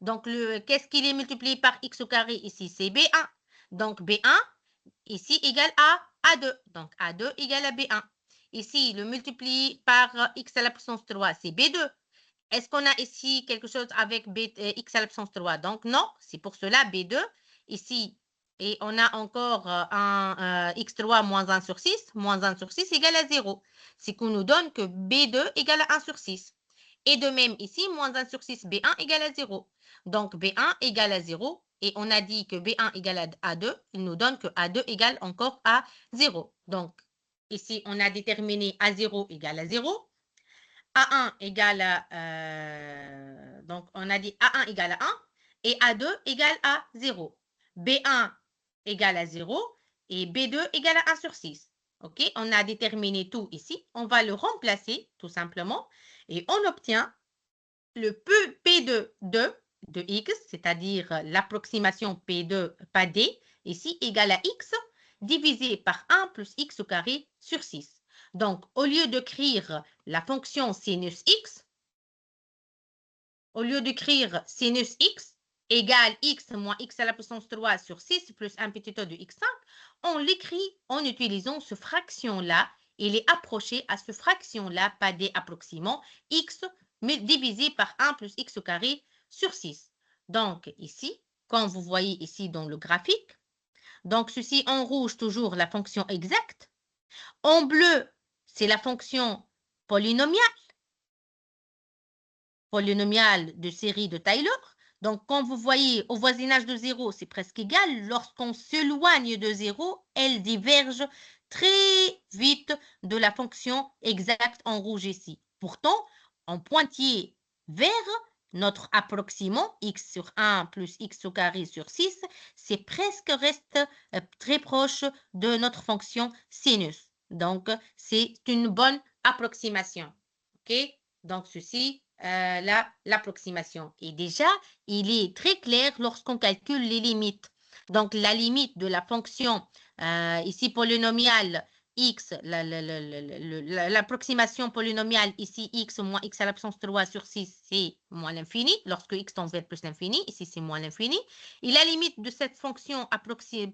Donc, qu'est-ce qu'il est multiplié par x au carré ici? C'est B1. Donc, B1, ici, égale à A2. Donc, A2 égale à B1. Ici, le multiplié par x à la puissance 3, c'est B2. Est-ce qu'on a ici quelque chose avec x à la puissance 3? Donc, non. C'est pour cela, B2, ici, et on a encore un x3 moins 1 sur 6. Moins 1 sur 6 égale à 0. C'est qu'on nous donne que B2 égale à 1 sur 6. Et de même ici, moins 1 sur 6, B1 égale à 0. Donc, B1 égale à 0. Et on a dit que B1 égale à 2. Il nous donne que A2 égale encore à 0. Donc, ici, on a déterminé A0 égale à 0. A1 égale à... donc, on a dit A1 égale à 1 et A2 égale à 0. B1 égale à 0 et B2 égale à 1 sur 6. OK? On a déterminé tout ici. On va le remplacer tout simplement et on obtient le P2 de x, c'est-à-dire l'approximation P2 pas D, ici égal à x divisé par 1 plus x au carré sur 6. Donc, au lieu d'écrire la fonction sinus x, au lieu d'écrire sinus x égale x moins x à la puissance 3 sur 6 plus un petit o de x5, on l'écrit en utilisant ce fraction-là. Il est approché à ce fraction-là, pas des approximants, x divisé par 1 plus x au carré sur 6. Donc, ici, comme vous voyez ici dans le graphique, donc ceci en rouge, toujours la fonction exacte. En bleu, c'est la fonction polynomiale de série de Taylor. Donc, comme vous voyez, au voisinage de 0, c'est presque égal. Lorsqu'on s'éloigne de 0, elle diverge très vite de la fonction exacte en rouge ici. Pourtant, en pointillé vert, notre approximant, x sur 1 plus x au carré sur 6, c'est presque reste très proche de notre fonction sinus. Donc, c'est une bonne approximation. OK? Donc, ceci, l'approximation. Et déjà, il est très clair lorsqu'on calcule les limites. Donc, la limite de la fonction, ici polynomiale, x, l'approximation polynomiale, ici x moins x à la puissance 3 sur 6, c'est moins l'infini. Lorsque x tend vers plus l'infini, ici c'est moins l'infini. Et la limite de cette fonction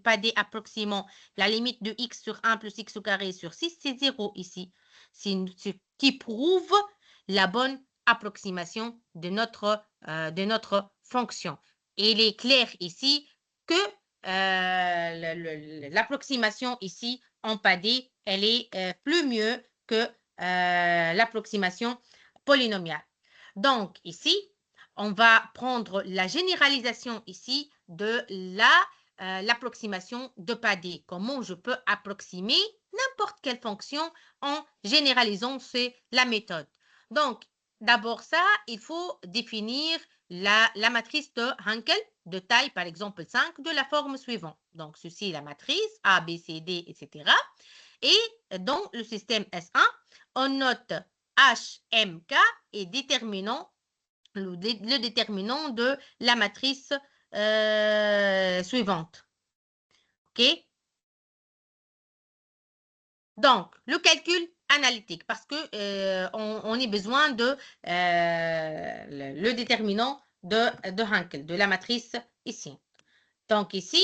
pas des approximants, la limite de x sur 1 plus x au carré sur 6, c'est 0 ici. C'est ce qui prouve la bonne approximation de notre fonction. Et il est clair ici que l'approximation ici en padé, elle est plus mieux que l'approximation polynomiale. Donc ici, on va prendre la généralisation ici de l'approximation de padé. Comment je peux approximer n'importe quelle fonction en généralisant, c'est la méthode. Donc, d'abord ça, il faut définir la matrice de Hankel de taille, par exemple, 5, de la forme suivante. Donc, ceci est la matrice A, B, C, D, etc. Et dans le système S1, on note H, M, K et déterminant le déterminant de la matrice suivante. OK? Donc, le calcul analytique, parce que on a besoin de le déterminant de Hankel, de la matrice ici. Donc ici,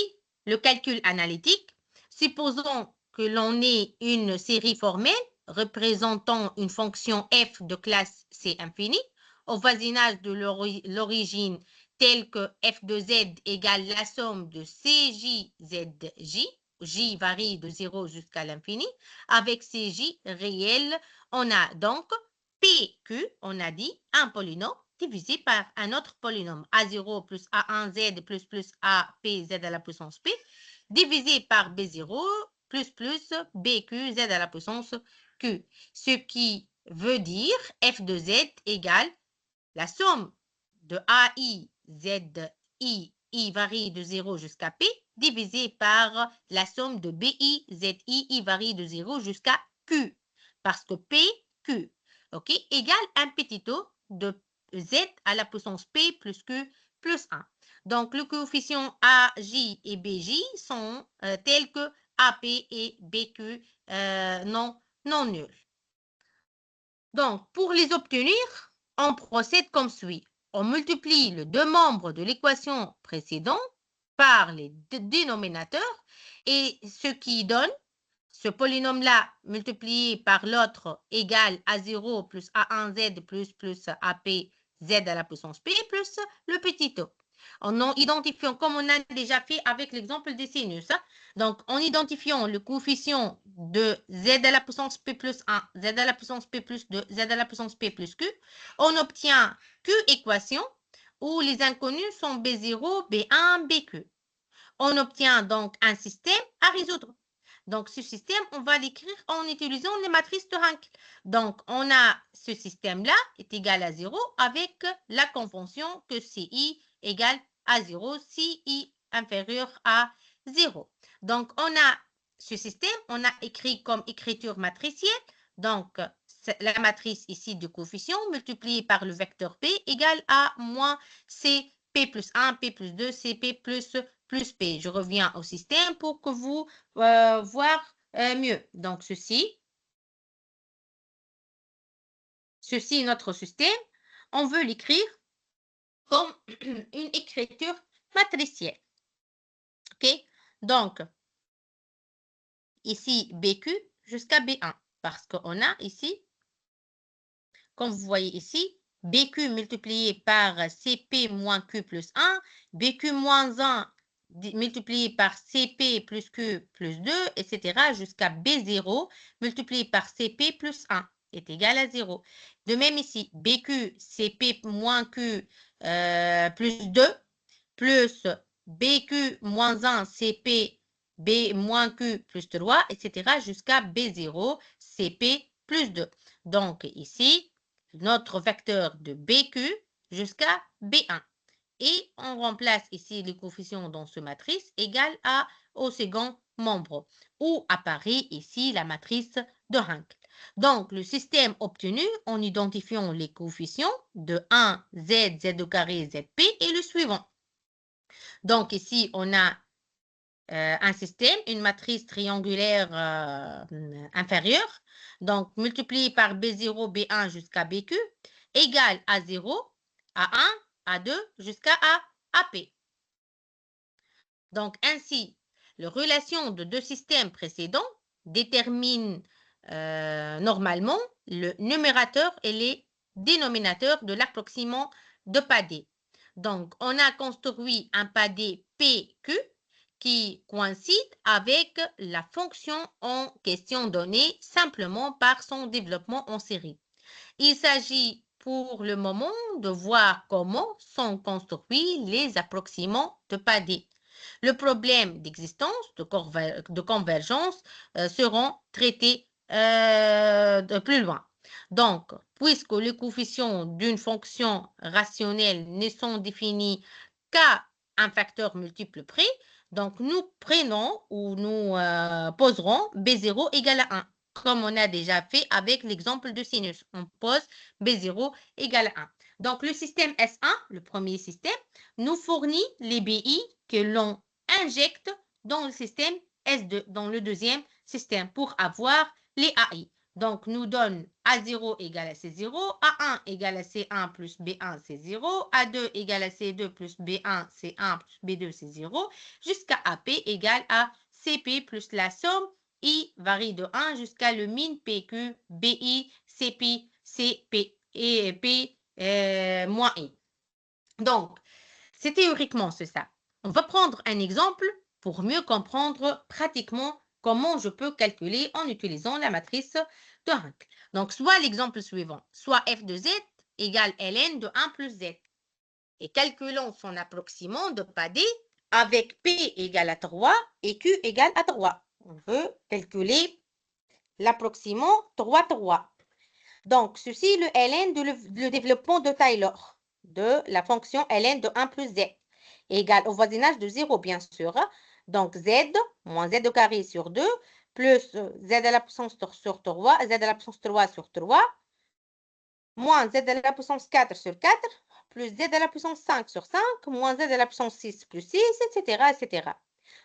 le calcul analytique, supposons que l'on ait une série formelle représentant une fonction f de classe C infinie au voisinage de l'origine telle que f de z égale la somme de CJZJ, J varie de 0 jusqu'à l'infini, avec CJ réel, on a donc PQ, on a dit, un polynôme divisé par un autre polynôme, A0 plus A1Z plus APZ à la puissance P, divisé par B0 plus BQZ à la puissance Q. Ce qui veut dire f de z égale la somme de AI, ZI, I varie de 0 jusqu'à P, divisé par la somme de BI, ZI, I varie de 0 jusqu'à Q. Parce que P, Q, OK, égale un petit o de Z à la puissance P plus Q plus 1. Donc, le coefficient AJ et BJ sont tels que AP et BQ non nuls. Donc, pour les obtenir, on procède comme suit. On multiplie les deux membres de l'équation précédente par les dénominateurs et ce qui donne ce polynôme-là multiplié par l'autre égale A0 plus A1Z plus APZ à la puissance P plus le petit o. En identifiant, comme on a déjà fait avec l'exemple des sinus, hein. Donc, en identifiant le coefficient de z à la puissance p plus 1, z à la puissance p plus 2, z à la puissance p plus q, on obtient Q équation où les inconnus sont B0, B1, BQ. On obtient donc un système à résoudre. Donc, ce système, on va l'écrire en utilisant les matrices de Hankel. Donc, on a ce système-là est égal à 0 avec la convention que CI égale à 0 si I inférieur à 0. Donc, on a ce système, on a écrit comme écriture matricielle. Donc, la matrice ici du coefficient multipliée par le vecteur P égale à moins C P plus 1, P plus 2, CP plus P. Je reviens au système pour que vous voyez mieux. Donc, ceci, notre système, on veut l'écrire comme une écriture matricielle. OK? Donc, ici, BQ jusqu'à B1. Parce qu'on a ici, comme vous voyez ici, BQ multiplié par CP moins Q plus 1, BQ moins 1 multiplié par CP plus Q plus 2, etc. jusqu'à B0 multiplié par CP plus 1 est égal à 0. De même ici, BQ CP moins Q plus 2 plus BQ moins 1 CP B moins Q plus 3, etc. jusqu'à B0 CP plus 2. Donc ici, notre vecteur de BQ jusqu'à B1. Et on remplace ici les coefficients dans ce matrice égale au second membre, où apparaît ici la matrice de Hankel. Donc, le système obtenu en identifiant les coefficients de 1, Z, Z au carré, ZP est le suivant. Donc, ici, on a un système, une matrice triangulaire inférieure, donc multiplié par B0, B1 jusqu'à BQ, égale à 0, à 1, à 2, jusqu'à AP. Donc, ainsi, la relation de deux systèmes précédents détermine normalement le numérateur et les dénominateurs de l'approximant de padier. Donc, on a construit un padier PQ qui coïncide avec la fonction en question donnée simplement par son développement en série. Il s'agit pour le moment de voir comment sont construits les approximants de padier. Le problème d'existence, de convergence seront traités de plus loin. Donc, puisque les coefficients d'une fonction rationnelle ne sont définis qu'à un facteur multiple près, donc nous prenons ou nous poserons B0 égale à 1, comme on a déjà fait avec l'exemple de sinus. On pose B0 égale à 1. Donc, le système S1, le premier système, nous fournit les BI que l'on injecte dans le système S2, dans le deuxième système, pour avoir les AI. Donc, nous donne A0 égale à C0, A1 égale à C1 plus B1, C0, A2 égale à C2 plus B1, C1 plus B2, C0, jusqu'à AP égale à CP plus la somme I varie de 1 jusqu'à le min PQ, BI, CP, CP et P moins I. Donc, c'est théoriquement c'est ça. On va prendre un exemple pour mieux comprendre pratiquement comment je peux calculer en utilisant la matrice de Hankel. Donc, soit l'exemple suivant, soit f de z égale ln de 1 plus z. Et calculons son approximant de padier avec p égale à 3 et q égale à 3. On veut calculer l'approximant 3, 3. Donc, ceci est le ln le développement de Taylor de la fonction ln de 1 plus z égale au voisinage de 0, bien sûr. Donc, z moins z au carré sur 2 plus z à la puissance sur 3, z à la puissance 3 sur 3, moins z à la puissance 4 sur 4, plus z à la puissance 5 sur 5, moins z à la puissance 6 plus 6, etc., etc.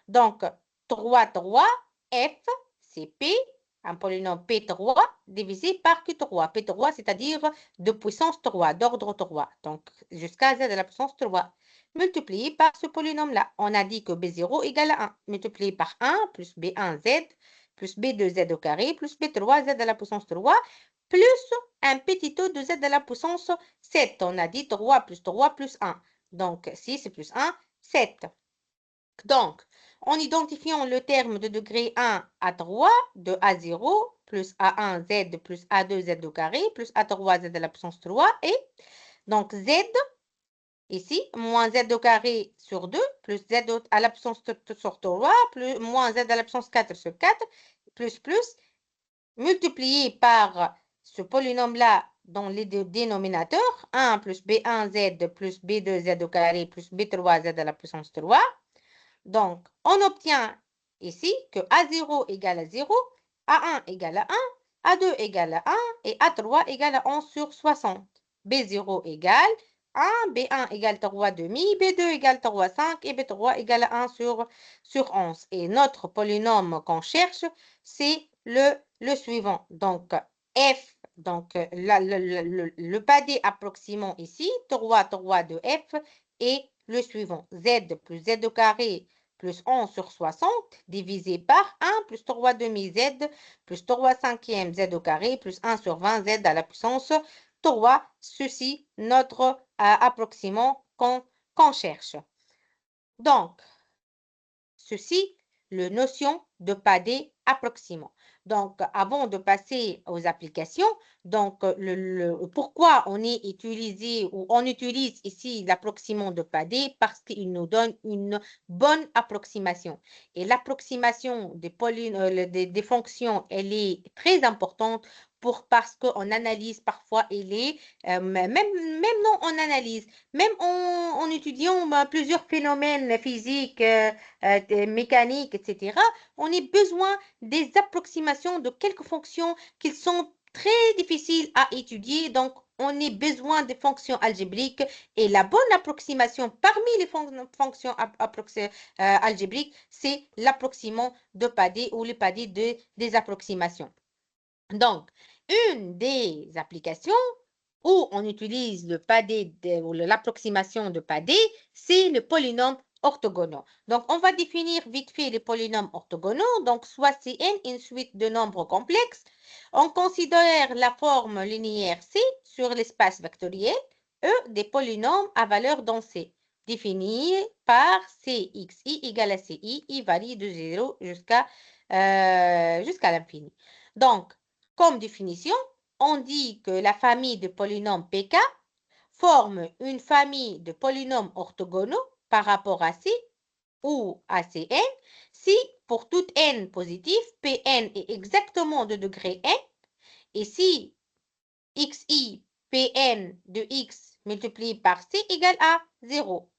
Donc, 3, 3, f, c'est p, un polynôme P3 divisé par Q3. P3, c'est-à-dire de puissance 3, d'ordre 3. Donc, jusqu'à z à la puissance 3. Multiplié par ce polynôme-là. On a dit que B0 égale à 1. Multiplié par 1 plus B1Z plus B2Z au carré plus B3Z à la puissance 3 plus un petit taux de Z à la puissance 7. On a dit 3 plus 3 plus 1. Donc, 6 plus 1, 7. Donc, en identifiant le terme de degré 1 à 3 de A0 plus A1Z plus A2Z au carré plus A3Z à la puissance 3 et donc Z ici moins Z au carré sur 2 plus Z à la puissance sur 3 plus moins Z à la puissance 4 sur 4 plus multiplié par ce polynôme-là dans les deux dénominateurs 1 plus B1Z plus B2Z au carré plus B3Z à la puissance 3. Donc, on obtient ici que A0 égale à 0, A1 égale à 1, A2 égale à 1 et A3 égale à 11 sur 60. B0 égale 1, B1 égale 3 demi, B2 égale 3, 5 et B3 égale 1 sur 11. Et notre polynôme qu'on cherche, c'est le suivant. Donc, F, donc le padé approximant ici, 3, 3 de F, et le suivant, Z plus Z au carré plus 11 sur 60, divisé par 1 plus 3 demi Z plus 3 cinquièmes Z au carré plus 1 sur 20 Z à la puissance 3, ceci notre approximant qu'on cherche. Donc, ceci, le notion de padé approximant. Donc, avant de passer aux applications, donc pourquoi on est utilisé ou on utilise ici l'approximant de padé? Parce qu'il nous donne une bonne approximation. Et l'approximation des fonctions, elle est très importante parce qu'on analyse parfois, même non on analyse, même en étudiant plusieurs phénomènes physiques, mécaniques, etc., on a besoin des approximations de quelques fonctions qui sont très difficiles à étudier. Donc, on a besoin des fonctions algébriques et la bonne approximation parmi les fonctions algébriques, c'est l'approximant de padé ou le padé des approximations. Donc, une des applications où on utilise le padé ou l'approximation de padé, c'est le polynôme orthogonaux. Donc, on va définir vite fait les polynômes orthogonaux. Donc, soit Cn, une suite de nombres complexes. On considère la forme linéaire C sur l'espace vectoriel E des polynômes à valeur dans C, définis par Cxi égale à Ci, i varie de 0 jusqu'à l'infini. Donc, comme définition, on dit que la famille de polynômes Pk forme une famille de polynômes orthogonaux par rapport à C ou à Cn si pour toute n positif, Pn est exactement de degré n et si xi Pn de x multiplié par C égale à 0.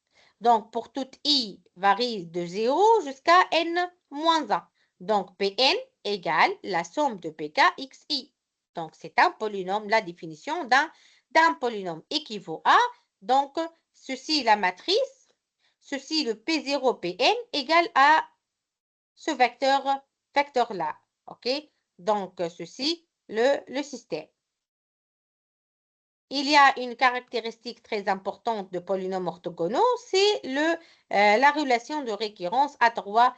Donc, pour toute i varie de 0 jusqu'à n moins 1. Donc, Pn égale la somme de Pk xi. Donc, c'est un polynôme, la définition d'un polynôme équivaut à, donc, ceci la matrice, ceci le P0 Pn égale à ce vecteur-là. OK? Donc, ceci, le système. Il y a une caractéristique très importante de polynômes orthogonaux, c'est la relation de récurrence à trois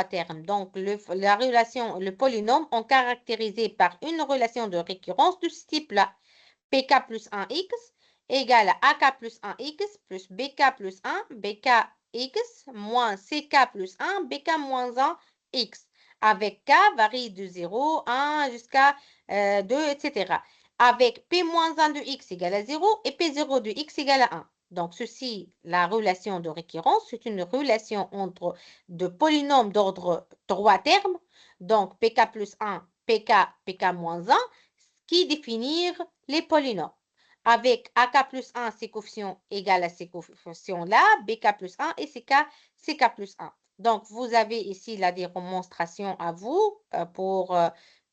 termes. Donc, le polynôme est caractérisé par une relation de récurrence de ce type-là. Pk plus 1x égale à Ak plus 1x plus Bk plus 1, Bkx moins Ck plus 1, Bk moins 1x. Avec K varie de 0, 1 jusqu'à 2, etc. Avec P moins 1 de x égale à 0 et P0 de x égale à 1. Donc, ceci, la relation de récurrence, c'est une relation entre deux polynômes d'ordre 3 termes, donc Pk plus 1, Pk, Pk moins 1, qui définir les polynômes. Avec Ak plus 1, ces coefficients égale à ces coefficients-là, Bk plus 1 et Ck plus 1. Donc, vous avez ici la démonstration à vous pour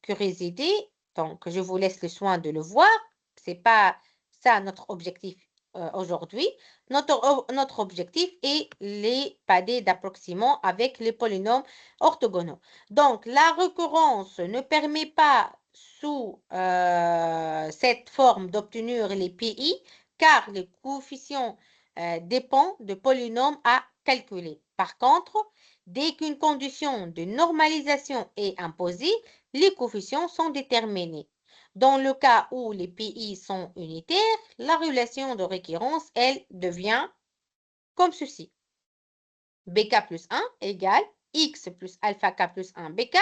curiosité. Donc, je vous laisse le soin de le voir. Ce n'est pas ça notre objectif aujourd'hui. Notre objectif est les padés d'approximant avec les polynômes orthogonaux. Donc, la récurrence ne permet pas sous cette forme d'obtenir les PI car les coefficients dépendent de polynômes à calculer. Par contre, dès qu'une condition de normalisation est imposée, les coefficients sont déterminés. Dans le cas où les PI sont unitaires, la relation de récurrence, elle, devient comme ceci. Bk plus 1 égale x plus alpha k plus 1 Bk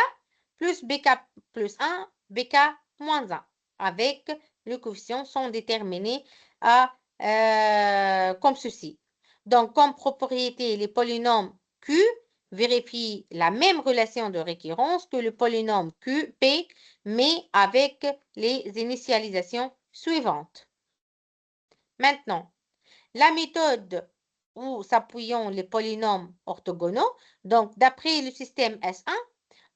plus Bk plus 1 Bk moins 1. Avec les coefficients sont déterminés comme ceci. Donc, comme propriété, les polynômes Q vérifient la même relation de récurrence que le polynôme QP, mais avec les initialisations suivantes. Maintenant, la méthode où s'appuyons les polynômes orthogonaux, donc d'après le système S1,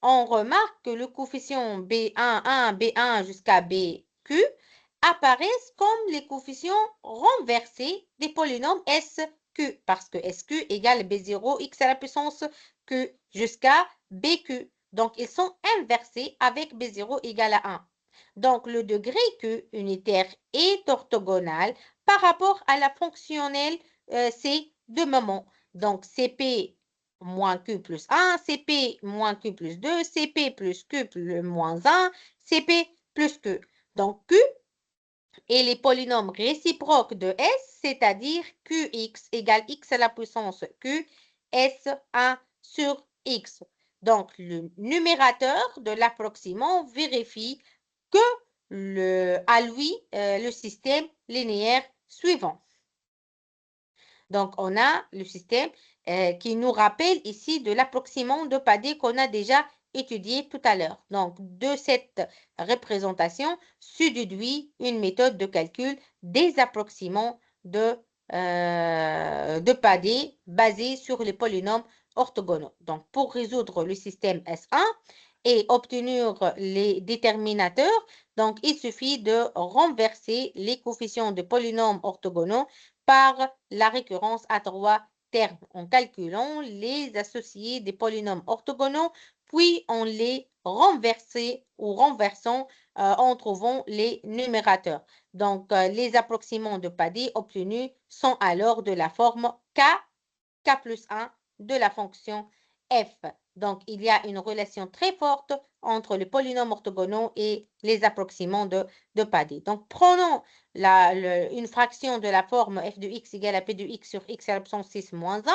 on remarque que le coefficient B1, 1, B1 jusqu'à BQ apparaissent comme les coefficients renversés des polynômes SQ, parce que SQ égale B0 x à la puissance Q jusqu'à BQ. Donc, ils sont inversés avec B0 égale à 1. Donc, le degré Q unitaire est orthogonal par rapport à la fonctionnelle C de moment. Donc, CP moins Q plus 1, CP moins Q plus 2, CP plus Q plus moins 1, CP plus Q. Donc, Q et les polynômes réciproques de S, c'est-à-dire Qx égale x à la puissance Q, S1 sur x. Donc, le numérateur de l'approximant vérifie que à lui le système linéaire suivant. Donc, on a le système qui nous rappelle ici de l'approximant de Padé qu'on a déjà étudié tout à l'heure. Donc, de cette représentation se déduit une méthode de calcul des approximants de Padé basée sur les polynômes orthogonaux. Donc, pour résoudre le système S1 et obtenir les déterminateurs, donc il suffit de renverser les coefficients de polynômes orthogonaux par la récurrence à trois termes en calculant les associés des polynômes orthogonaux, puis en les renversant en trouvant les numérateurs. Donc, les approximants de Padé obtenus sont alors de la forme K plus 1 de la fonction f. Donc, il y a une relation très forte entre les polynômes orthogonaux et les approximants de Padé. Donc, prenons une fraction de la forme f de x égale à p de x sur x à la puissance 6 moins 1,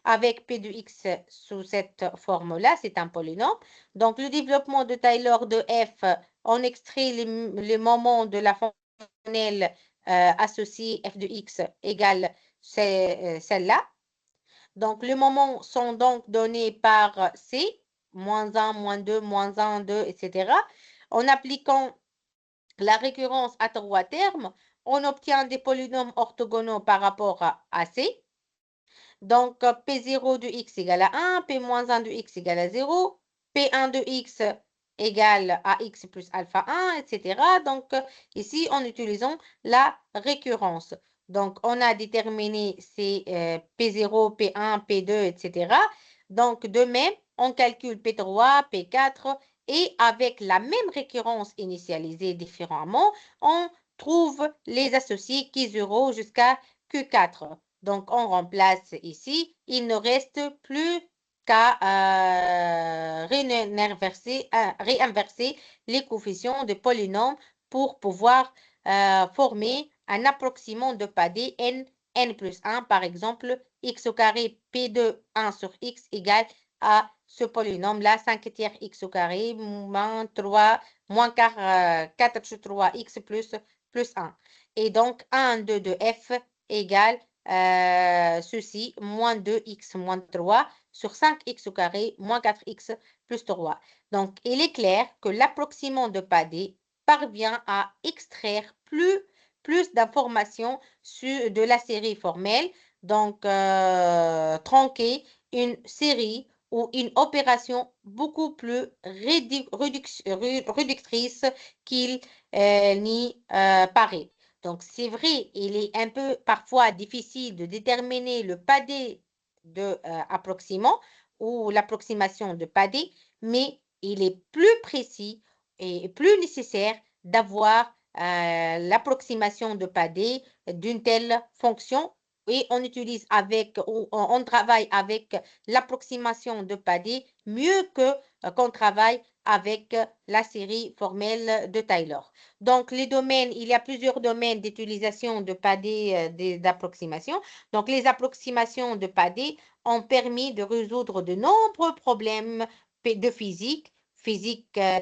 avec p de x sous cette forme-là, c'est un polynôme. Donc, le développement de Taylor de f, on extrait les moments de la fonctionnelle associée f de x égale celle-là. Donc, les moments sont donc donnés par C, moins 1, moins 2, moins 1, 2, etc. En appliquant la récurrence à trois termes, on obtient des polynômes orthogonaux par rapport à C. Donc, P0 de x égale à 1, P-1 de x égale à 0, P1 de x égale à x plus alpha 1, etc. Donc, ici, en utilisant la récurrence. Donc, on a déterminé ces P0, P1, P2, etc. Donc, de même, on calcule P3, P4 et avec la même récurrence initialisée différemment, on trouve les associés Q0 jusqu'à Q4. Donc, on remplace ici. Il ne reste plus qu'à réinverser les coefficients de polynômes pour pouvoir former un approximant de Padé n plus 1, par exemple, x au carré p2 1 sur x égale à ce polynôme-là, 5 tiers x au carré moins 3, moins 4 sur 3x plus 1. Et donc, 1, 2 de f égale ceci, moins 2x moins 3 sur 5x au carré moins 4x plus 3. Donc, il est clair que l'approximant de Padé parvient à extraire plus d'informations de la série formelle, donc tronquer une série ou une opération beaucoup plus réductrice qu'il n'y paraît. Donc, c'est vrai, il est un peu parfois difficile de déterminer le padé de approximant ou l'approximation de padé, mais il est plus précis et plus nécessaire d'avoir l'approximation de padé d'une telle fonction et on utilise on travaille avec l'approximation de Padé mieux que qu'on travaille avec la série formelle de Taylor. Donc, les domaines, il y a plusieurs domaines d'utilisation de Padé d'approximation. Donc, les approximations de Padé ont permis de résoudre de nombreux problèmes de physique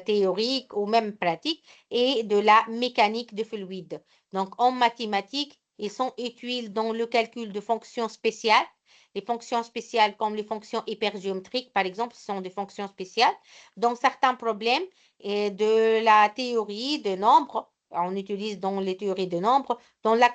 théorique ou même pratique, et de la mécanique de fluide. Donc, en mathématiques, ils sont utiles dans le calcul de fonctions spéciales. Les fonctions spéciales comme les fonctions hypergéométriques, par exemple, sont des fonctions spéciales. Dans certains problèmes de la théorie de nombres, on utilise dans les théories de nombres, dans la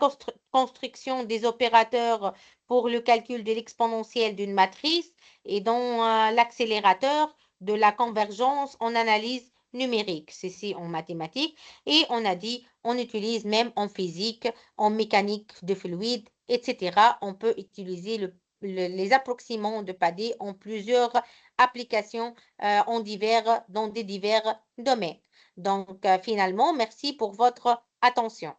construction des opérateurs pour le calcul de l'exponentielle d'une matrice et dans l'accélérateur de la convergence, on analyse numérique, ceci en mathématiques, et on a dit on utilise même en physique, en mécanique de fluide, etc. On peut utiliser les approximants de Padé en plusieurs applications dans des divers domaines. Donc, finalement, merci pour votre attention.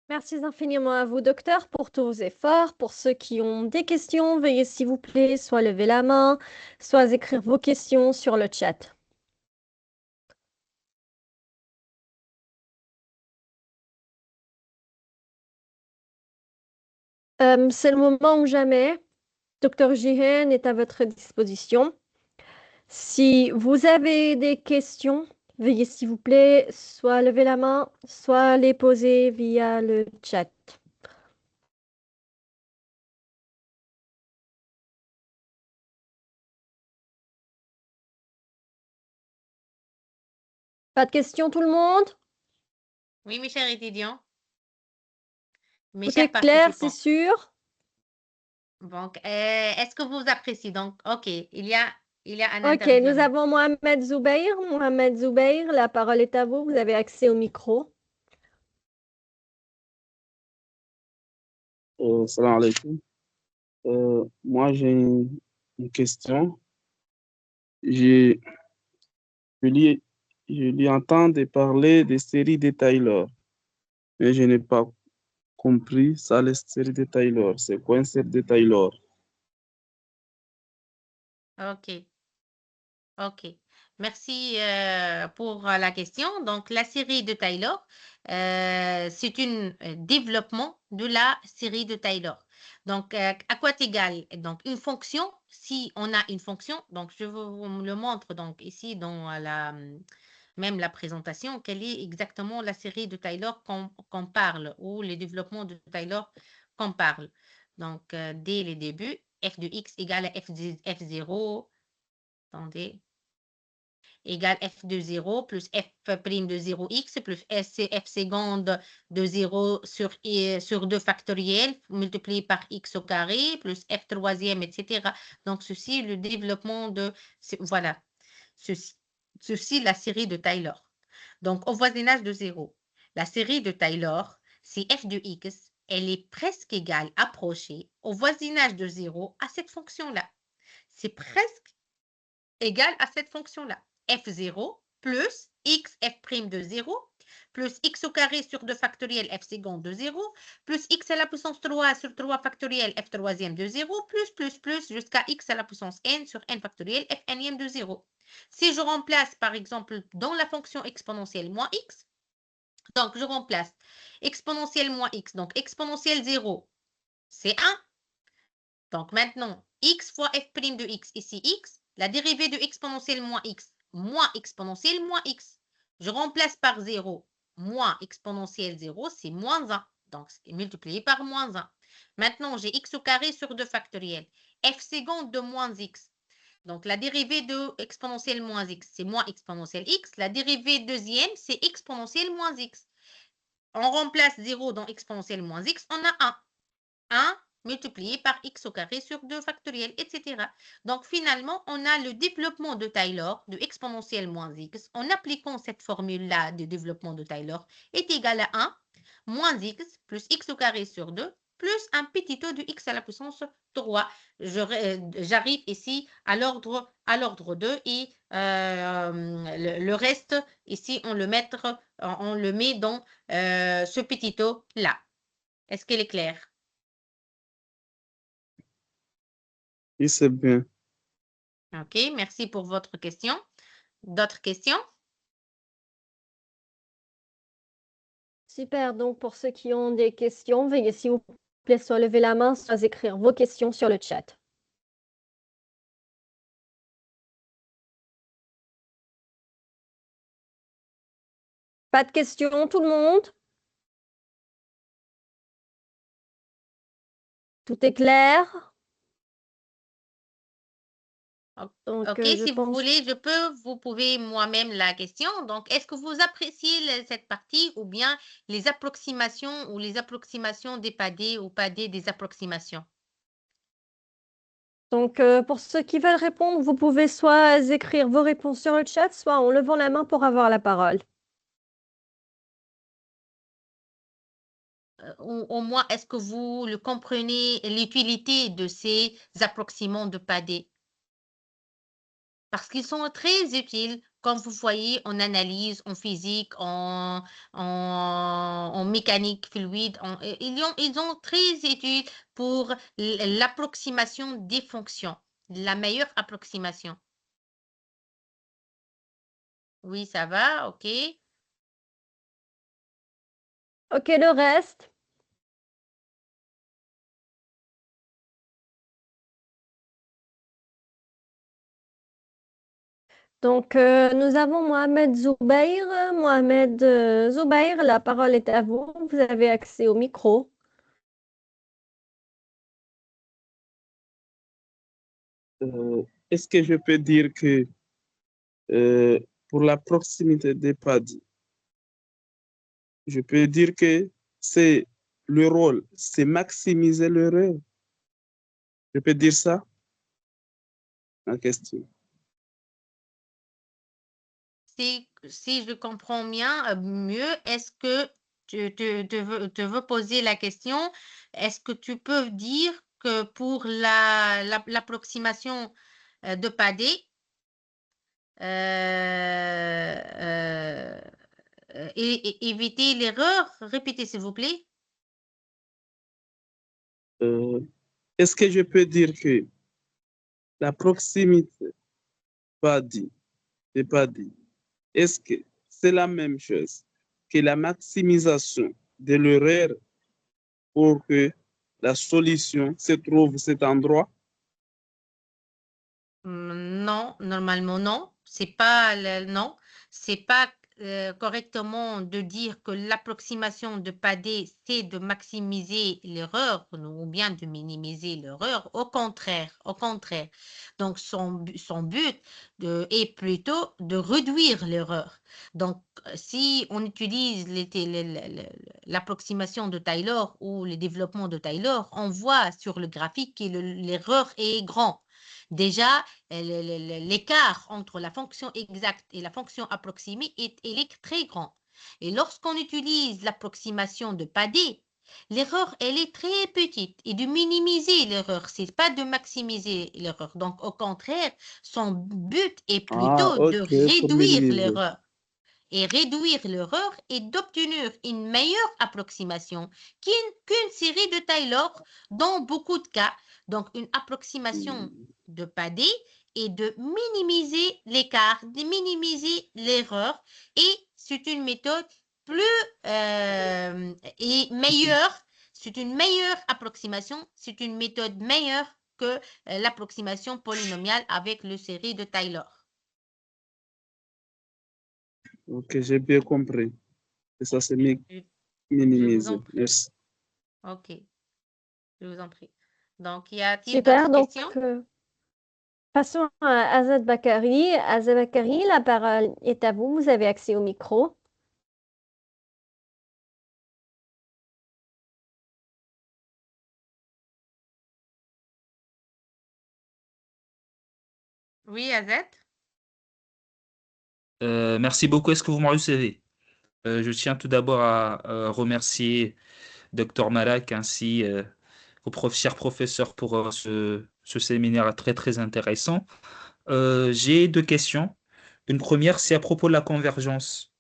Merci infiniment à vous, docteur, pour tous vos efforts. Pour ceux qui ont des questions, veuillez s'il vous plaît soit lever la main, soit écrire vos questions sur le chat. C'est le moment ou jamais. Docteur Jihen est à votre disposition. Si vous avez des questions, veuillez s'il vous plaît soit lever la main, soit les poser via le chat. Pas de questions, tout le monde? Oui, mes chers étudiants, mes Tout chers est clair, c'est participants. sûr? Donc, est-ce que vous appréciez? Donc, OK, il y a un Ok, nous intervenant. avons Mohamed Zoubeir. Mohamed Zoubeir, la parole est à vous. Vous avez accès au micro. Salam alaikum. Moi, j'ai une question. Je, je lui, je lui entends de parler des séries de Taylor, mais je n'ai pas compris ça, les séries de Taylor. C'est quoi une série de Taylor? OK, OK. Merci pour la question. Donc, la série de Taylor, c'est un développement de la série de Taylor. Donc, à quoi égale? Donc, une fonction, si on a une fonction, donc je vous le montre donc ici dans même la présentation, quelle est exactement la série de Taylor qu'on parle ou les développements de Taylor qu'on parle. Donc, dès le début, f de x égale à f0, attendez, égale f de 0 plus f' de 0x plus f seconde de 0 sur 2 factoriel multiplié par x au carré plus f troisième, etc. Donc, ceci, le développement de... Voilà, ceci, la série de Taylor. Donc, au voisinage de 0, la série de Taylor, si f de x, elle est presque égale, approchée, au voisinage de 0 à cette fonction-là. C'est presque égal à cette fonction-là. F0 plus x f' de 0 plus x au carré sur 2 factoriel f seconde de 0 plus x à la puissance 3 sur 3 factoriel f troisième de 0 plus jusqu'à x à la puissance n sur n factoriel f nème de 0. Si je remplace par exemple dans la fonction exponentielle moins x, donc je remplace exponentielle moins x, donc exponentielle 0, c'est 1. Donc maintenant, x fois f' de x, ici x, la dérivée de exponentielle moins x x. Je remplace par 0, moins exponentielle 0, c'est moins 1. Donc, c'est multiplié par moins 1. Maintenant, j'ai x au carré sur 2 factoriel. F seconde de moins x. Donc, la dérivée de exponentielle moins x, c'est moins exponentielle x. La dérivée deuxième, c'est exponentielle moins x. On remplace 0 dans exponentielle moins x, on a 1. 1 multiplié par x au carré sur 2 factoriel, etc. Donc, finalement, on a le développement de Taylor de exponentielle moins x en appliquant cette formule-là de développement de Taylor est égal à 1 moins x plus x au carré sur 2 plus un petit o de x à la puissance 3. J'arrive ici à l'ordre 2 et le reste, ici, on le met dans ce petit o-là. Est-ce qu'elle est claire? Oui, c'est bien. OK, merci pour votre question. D'autres questions? Super. Donc, pour ceux qui ont des questions, veuillez s'il vous plaît soit lever la main, soit écrire vos questions sur le chat. Pas de questions, tout le monde? Tout est clair? Donc, OK, je si vous pense... voulez, vous pouvez moi-même la question. Donc, est-ce que vous appréciez cette partie ou bien les approximations des padés ou padés des approximations? Donc, pour ceux qui veulent répondre, vous pouvez soit écrire vos réponses sur le chat, soit en levant la main pour avoir la parole. Au moins, est-ce que vous le comprenez, l'utilité de ces approximants de padé? Parce qu'ils sont très utiles, comme vous voyez, en analyse, en physique, en mécanique fluide. Ils ont très utiles pour l'approximation des fonctions, la meilleure approximation. Oui, ça va, OK. OK, le reste. Donc, nous avons Mohamed Zoubair. Mohamed Zoubair, la parole est à vous. Vous avez accès au micro. Est-ce que je peux dire que pour la proximité des padis, je peux dire que c'est le rôle, c'est maximiser l'erreur. Je peux dire ça? La question. Si je comprends bien, mieux, est-ce que te veux poser la question, est-ce que tu peux dire que pour l'approximation de padé, éviter l'erreur? Répétez, s'il vous plaît. Est-ce que je peux dire que la proximité padis, des padis, est-ce que c'est la même chose que la maximisation de l'erreur pour que la solution se trouve à cet endroit? Non, normalement non. Non, c'est pas correctement de dire que l'approximation de Padé, c'est de maximiser l'erreur ou bien de minimiser l'erreur. Au contraire, au contraire. Donc son but est plutôt de réduire l'erreur. Donc si on utilise l'approximation de Taylor ou le développement de Taylor, on voit sur le graphique que l'erreur est grand. Déjà, l'écart entre la fonction exacte et la fonction approximée est très grand. Et lorsqu'on utilise l'approximation de Padé, l'erreur, elle est très petite. Et de minimiser l'erreur, c'est pas de maximiser l'erreur. Donc, au contraire, son but est Ah, plutôt de ok, pour réduire minimiser. l'erreur. Et réduire l'erreur et d'obtenir une meilleure approximation qu'une série de Taylor dans beaucoup de cas. Donc, une approximation de Padé et de minimiser l'écart, de minimiser l'erreur. Et c'est une méthode plus et meilleure. C'est une meilleure approximation. C'est une méthode meilleure que l'approximation polynomiale avec le série de Taylor. Ok, j'ai bien compris. Et ça, c'est Je vous en minimisé. prie. Merci. OK, je vous en prie. Donc, y a-t-il Super. d'autres Donc, questions? passons à Azad Bakari. Azad Bakari, la parole est à vous. Vous avez accès au micro. Oui, Azet? Merci beaucoup. Est-ce que vous me recevez? Je tiens tout d'abord à remercier Dr Malak ainsi au cher professeur pour ce séminaire très très intéressant. J'ai deux questions. Une première, c'est à propos de la convergence,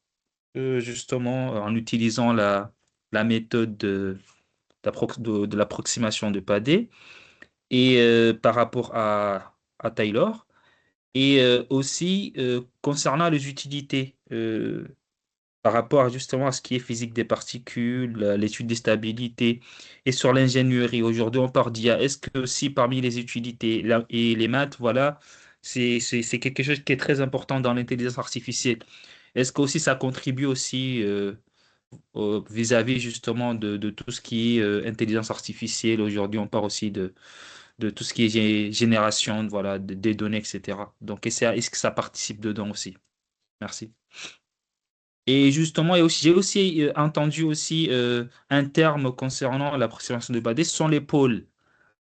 justement en utilisant la méthode de l'approximation de Padé et par rapport à Taylor. Et aussi concernant les utilités. Par rapport justement à ce qui est physique des particules, l'étude des stabilités et sur l'ingénierie. Aujourd'hui, on parle d'IA. Est-ce que aussi parmi les utilités et les maths, voilà, c'est quelque chose qui est très important dans l'intelligence artificielle. Est-ce que aussi ça contribue aussi vis-à-vis justement de tout ce qui est intelligence artificielle. Aujourd'hui, on parle aussi de tout ce qui est génération, voilà, des données, etc. Donc, est-ce que ça participe dedans aussi? Merci. Et justement, j'ai aussi entendu aussi un terme concernant l'approximation de Badé, ce sont les pôles.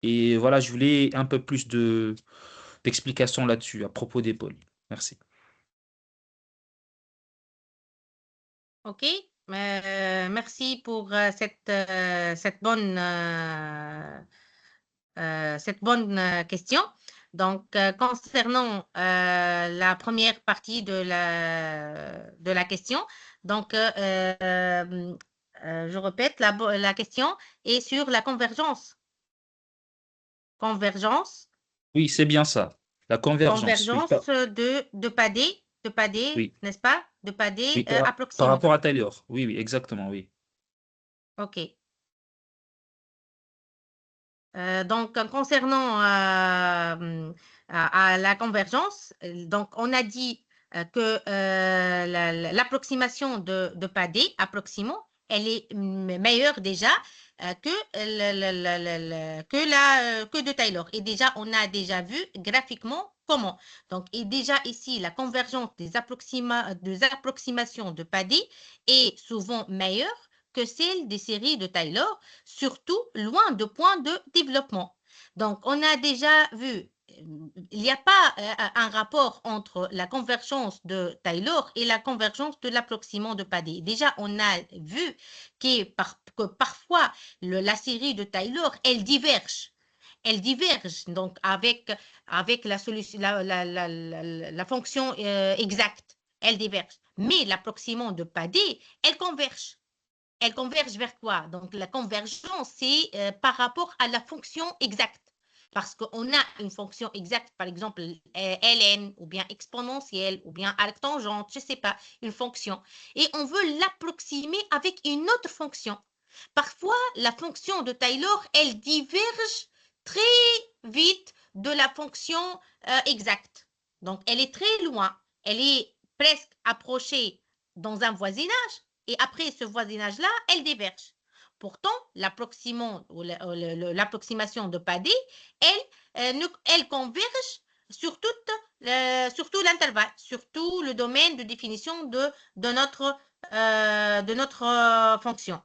Et voilà, je voulais un peu plus d'explications là-dessus, à propos des pôles. Merci. OK. Merci pour cette bonne question. Donc, concernant la première partie de la question, donc, je répète, la question est sur la convergence. Convergence, Oui, c'est bien ça. La convergence. Oui, convergence de padé, oui, n'est-ce pas? De padé oui, par approximant. rapport à Taylor. Oui, oui, exactement, oui. OK. Donc, concernant à la convergence, donc on a dit que l'approximation de padé, approximant, elle est meilleure déjà que de Taylor. Et déjà, on a déjà vu graphiquement comment. Donc, et déjà ici, la convergence des approximations de padé est souvent meilleure que celle des séries de Taylor, surtout loin de points de développement. Donc, on a déjà vu, il n'y a pas un rapport entre la convergence de Taylor et la convergence de l'approximant de Padé. Déjà, on a vu que parfois, la série de Taylor, elle diverge. Elle diverge donc avec la solution, la fonction exacte. Elle diverge. Mais l'approximant de Padé, elle converge. Elle converge vers quoi? Donc, la convergence, c'est par rapport à la fonction exacte. Parce qu'on a une fonction exacte, par exemple, ln, ou bien exponentielle, ou bien arctangente, je ne sais pas, une fonction. Et on veut l'approximer avec une autre fonction. Parfois, la fonction de Taylor, elle diverge très vite de la fonction exacte. Donc, elle est très loin. Elle est presque approchée dans un voisinage. Et après ce voisinage-là, elle diverge. Pourtant, l'approximation de Padé, elle converge sur tout l'intervalle, sur tout le domaine de définition de notre fonction.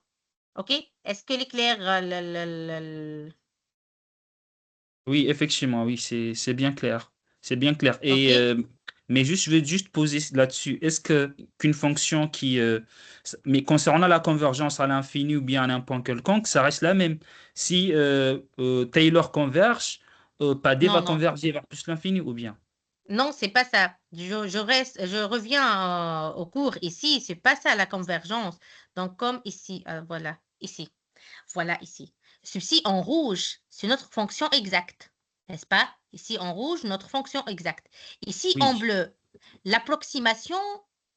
OK? Est-ce que l'éclair... Oui, effectivement, oui, c'est bien clair. C'est bien clair. OK? Mais juste, je vais juste poser là-dessus. Est-ce que qu'une fonction mais concernant la convergence à l'infini ou bien à un point quelconque, ça reste la même. Si Taylor converge, Padé va Non, non. converger vers plus l'infini ou bien? Non, c'est pas ça. Je reviens au cours ici. C'est pas ça la convergence. Donc, comme ici, voilà, ici. Voilà ici. Ceci en rouge, c'est notre fonction exacte, n'est-ce pas? Ici en rouge, notre fonction exacte. Ici en Oui, bleu, l'approximation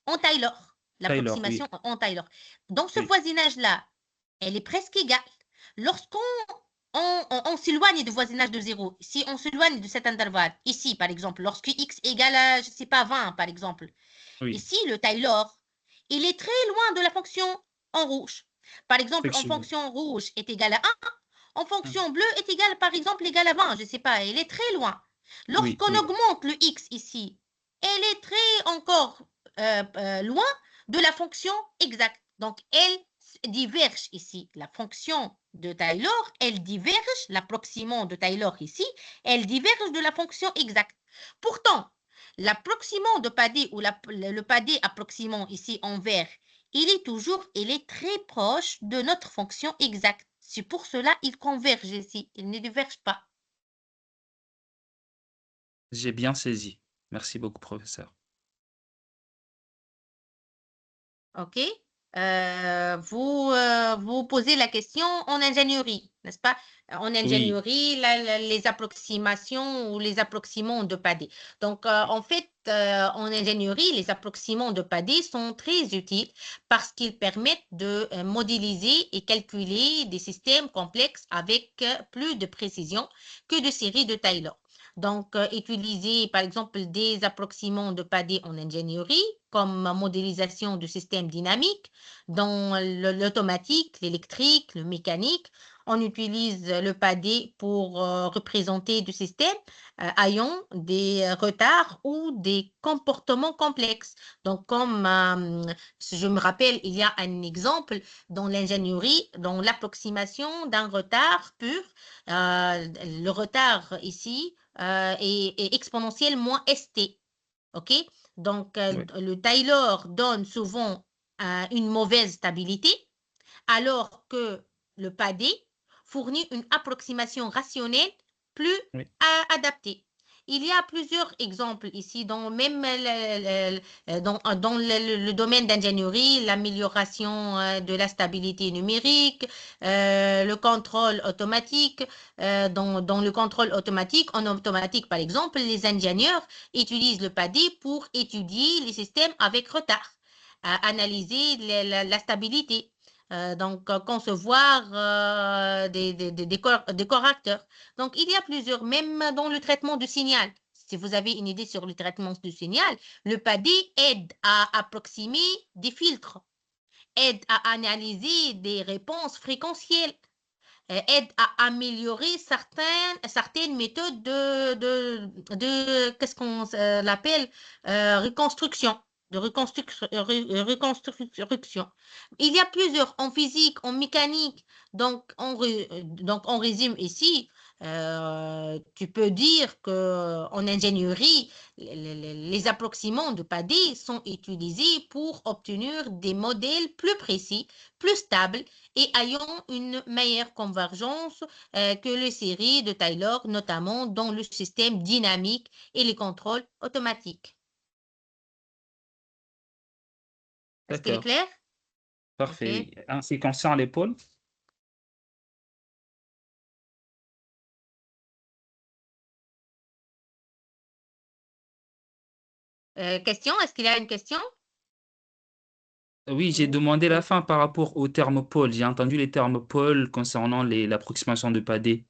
en Taylor. Taylor, L'approximation oui. en Taylor. Dans ce Oui, voisinage-là, elle est presque égale. Lorsqu'on on s'éloigne du voisinage de 0, si on s'éloigne de cet intervalle, ici par exemple, lorsque x égale à, je ne sais pas, 20 par exemple, oui, ici le Taylor, il est très loin de la fonction en rouge. Par exemple, en effectivement. fonction rouge est égal à 1, en Hum. fonction bleue est égal, par exemple, égal à 20, je ne sais pas, elle est très loin. Oui, Lorsqu'on oui, augmente le x ici, elle est très encore loin de la fonction exacte. Donc, elle diverge ici. La fonction de Taylor, elle diverge, l'approximant de Taylor ici, elle diverge de la fonction exacte. Pourtant, l'approximant de Padé ou le Padé approximant ici en vert, il est très proche de notre fonction exacte. C'est pour cela qu'il converge ici, il ne diverge pas. j'ai bien saisi. Merci beaucoup, professeur. OK? Vous posez la question en ingénierie, n'est-ce pas? En Oui, ingénierie, les approximations ou les approximants de Padé. Donc, en fait, en ingénierie, les approximants de Padé sont très utiles parce qu'ils permettent de modéliser et calculer des systèmes complexes avec plus de précision que de séries de Taylor. Donc, utiliser par exemple des approximants de Padé en ingénierie comme modélisation de systèmes dynamiques dans l'automatique, l'électrique, le mécanique. on utilise le PADé pour représenter du système ayant des retards ou des comportements complexes. Donc, comme je me rappelle, il y a un exemple dans l'ingénierie, dans l'approximation d'un retard pur. Le retard ici est exponentiel moins ST. OK? Donc, Oui. le Taylor donne souvent une mauvaise stabilité, alors que le PADé fournit une approximation rationnelle plus Oui. adaptée. Il y a plusieurs exemples ici, dans même dans le domaine d'ingénierie, l'amélioration de la stabilité numérique, le contrôle automatique. Dans le contrôle automatique, en automatique par exemple, les ingénieurs utilisent le PADé pour étudier les systèmes avec retard, analyser la stabilité. Donc, concevoir des correcteurs. Donc, il y a plusieurs, même dans le traitement du signal. Si vous avez une idée sur le traitement du signal, le PADé aide à approximer des filtres, aide à analyser des réponses fréquentielles, aide à améliorer certaines méthodes qu'est-ce qu'on l'appelle, reconstruction. De reconstruction. Il y a plusieurs en physique, en mécanique. Donc, on résume ici. Tu peux dire qu'en ingénierie, les approximants de PADé sont utilisés pour obtenir des modèles plus précis, plus stables et ayant une meilleure convergence que les séries de Taylor, notamment dans le système dynamique et les contrôles automatiques. Est-ce qu'il est D'accord. clair? Parfait. Ok. En ce qui concerne les pôles, Question? Est-ce qu'il y a une question? oui, j'ai demandé la fin par rapport au terme pôle. J'ai entendu les termes pôle concernant l'approximation de PADé.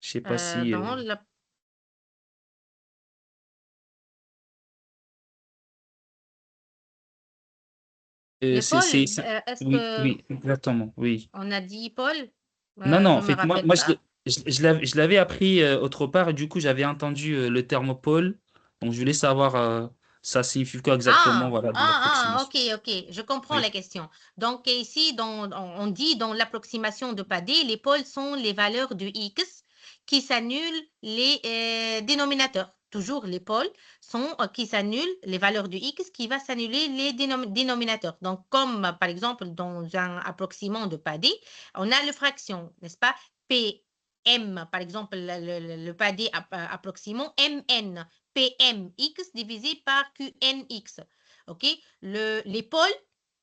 Je sais pas si... Dans la... Les c'est, c'est- pôles, c'est- est-ce Oui, que oui, exactement, oui. on a dit pôle? Non, non, Je en me fait, moi, rappelle moi pas. je l'avais appris autre part et du coup, j'avais entendu le terme pôle. Donc, je voulais savoir ça signifie quoi exactement, voilà, de l'approximation. Ok, ok, je comprends Oui, la question. Donc, ici, on dit dans l'approximation de PADé, les pôles sont les valeurs de X qui s'annulent les dénominateurs. Toujours les pôles sont qui s'annulent les valeurs de X qui va s'annuler les dénominateurs. Donc, comme par exemple dans un approximant de PADé, on a le fraction, n'est-ce pas? PM, par exemple, le PADé approximant MN. PMX divisé par QNX. OK? Les pôles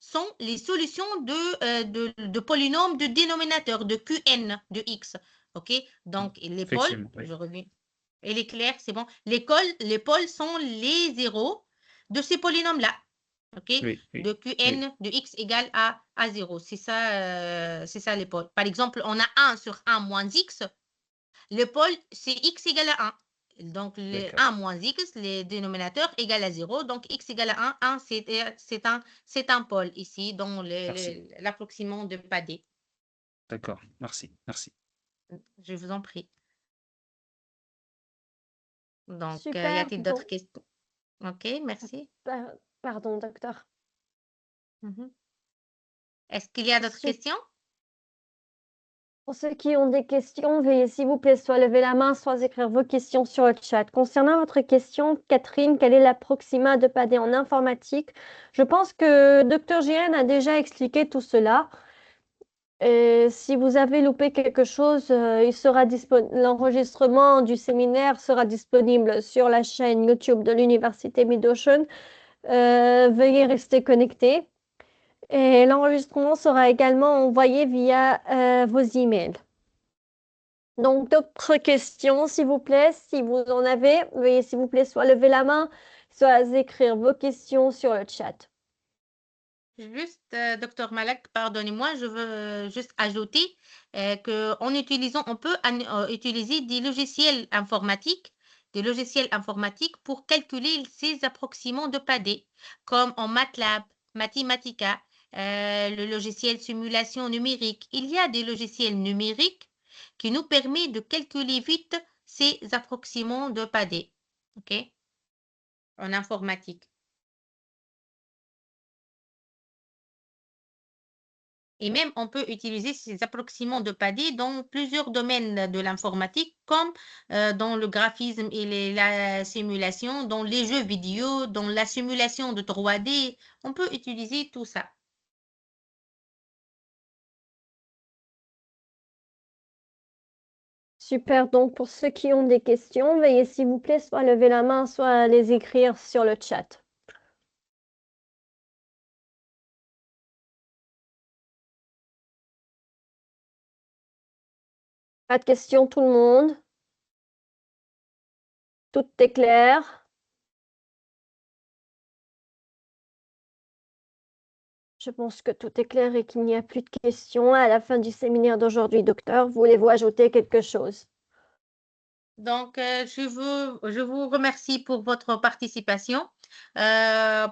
sont les solutions de polynômes de dénominateur de QN de X. OK? Donc, les pôles, effectivement, oui. je reviens. Elle est claire, c'est bon. Les pôles sont les zéros de ces polynômes-là. OK? Oui, De oui, oui. QN de X égale à 0. C'est ça les pôles. Par exemple, on a 1 sur 1 moins X. Le pôle, c'est X égale à 1. Donc, D'accord. 1 moins X, les dénominateurs égale à 0. Donc, X égale à 1. 1, c'est un pôle ici dans Merci. l'approximant de PADé. D'accord. Merci. Merci. Je vous en prie. Donc, y Super. a-t-il d'autres Donc, questions? OK, merci. pardon, docteur. Est-ce qu'il y a d'autres questions? Pour ceux qui ont des questions, veuillez s'il vous plaît soit lever la main, soit écrire vos questions sur le chat. Concernant votre question, Catherine, quelle est l'approxima de PADé en informatique? Je pense que Dr Gilles a déjà expliqué tout cela. Et si vous avez loupé quelque chose, l'enregistrement du séminaire sera disponible sur la chaîne YouTube de l'Université Mid-Ocean. Veuillez rester connecté. Et l'enregistrement sera également envoyé via vos emails. Donc, d'autres questions, s'il vous plaît, si vous en avez, veuillez s'il vous plaît soit lever la main, soit écrire vos questions sur le chat. Juste, Dr Malak, pardonnez-moi, je veux juste ajouter on peut utiliser des logiciels informatiques pour calculer ces approximants de PADé, comme en MATLAB, Mathematica, le logiciel simulation numérique. Il y a des logiciels numériques qui nous permettent de calculer vite ces approximants de paliers, OK, en informatique. Et même, on peut utiliser ces approximants de paliers dans plusieurs domaines de l'informatique, comme dans le graphisme et la simulation, dans les jeux vidéo, dans la simulation de 3D. On peut utiliser tout ça. Super. Donc, pour ceux qui ont des questions, veuillez s'il vous plaît soit lever la main, soit les écrire sur le chat. Pas de questions, tout le monde? Tout est clair? Je pense que tout est clair et qu'il n'y a plus de questions. À la fin du séminaire d'aujourd'hui, docteur, voulez-vous ajouter quelque chose? Donc, je vous remercie pour votre participation,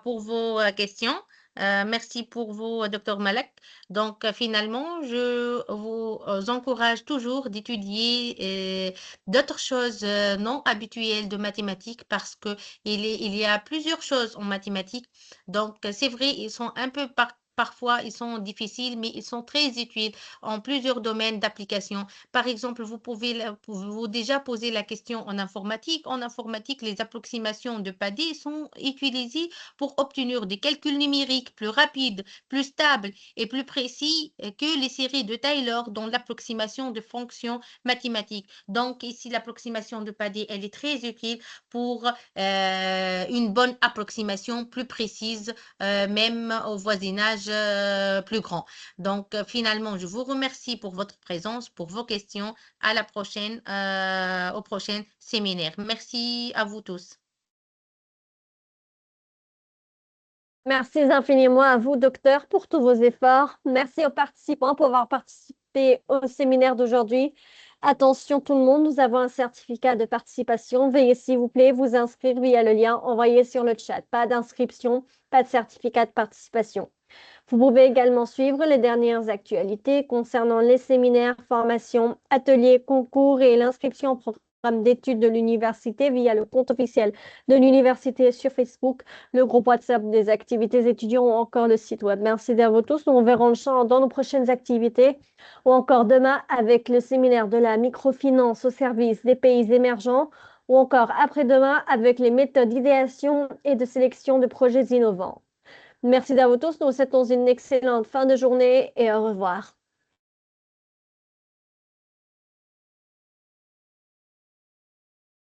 pour vos questions. Merci pour vous, Dr Malak. Donc, finalement, je vous encourage toujours d'étudier d'autres choses non habituelles de mathématiques parce que il y a plusieurs choses en mathématiques. Donc, c'est vrai, ils sont un peu parfois, ils sont difficiles, mais ils sont très utiles en plusieurs domaines d'application. Par exemple, vous pouvez vous déjà poser la question en informatique. En informatique, les approximations de paliers sont utilisées pour obtenir des calculs numériques plus rapides, plus stables et plus précis que les séries de Taylor dans l'approximation de fonctions mathématiques. Donc, ici, l'approximation de paliers, elle est très utile pour une bonne approximation plus précise, même au voisinage plus grand. Donc, finalement, je vous remercie pour votre présence, pour vos questions. À la prochaine, au prochain séminaire. Merci à vous tous. Merci infiniment à vous, docteur, pour tous vos efforts. Merci aux participants pour avoir participé au séminaire d'aujourd'hui. Attention tout le monde, nous avons un certificat de participation. Veuillez s'il vous plaît vous inscrire via le lien envoyé sur le chat. Pas d'inscription, pas de certificat de participation. Vous pouvez également suivre les dernières actualités concernant les séminaires, formations, ateliers, concours et l'inscription au programme d'études de l'université via le compte officiel de l'université sur Facebook, le groupe WhatsApp des activités étudiants ou encore le site web. Merci à vous tous. Nous verrons le champ dans nos prochaines activités ou encore demain avec le séminaire de la microfinance au service des pays émergents ou encore après-demain avec les méthodes d'idéation et de sélection de projets innovants. Merci à vous tous. Nous vous souhaitons une excellente fin de journée et au revoir.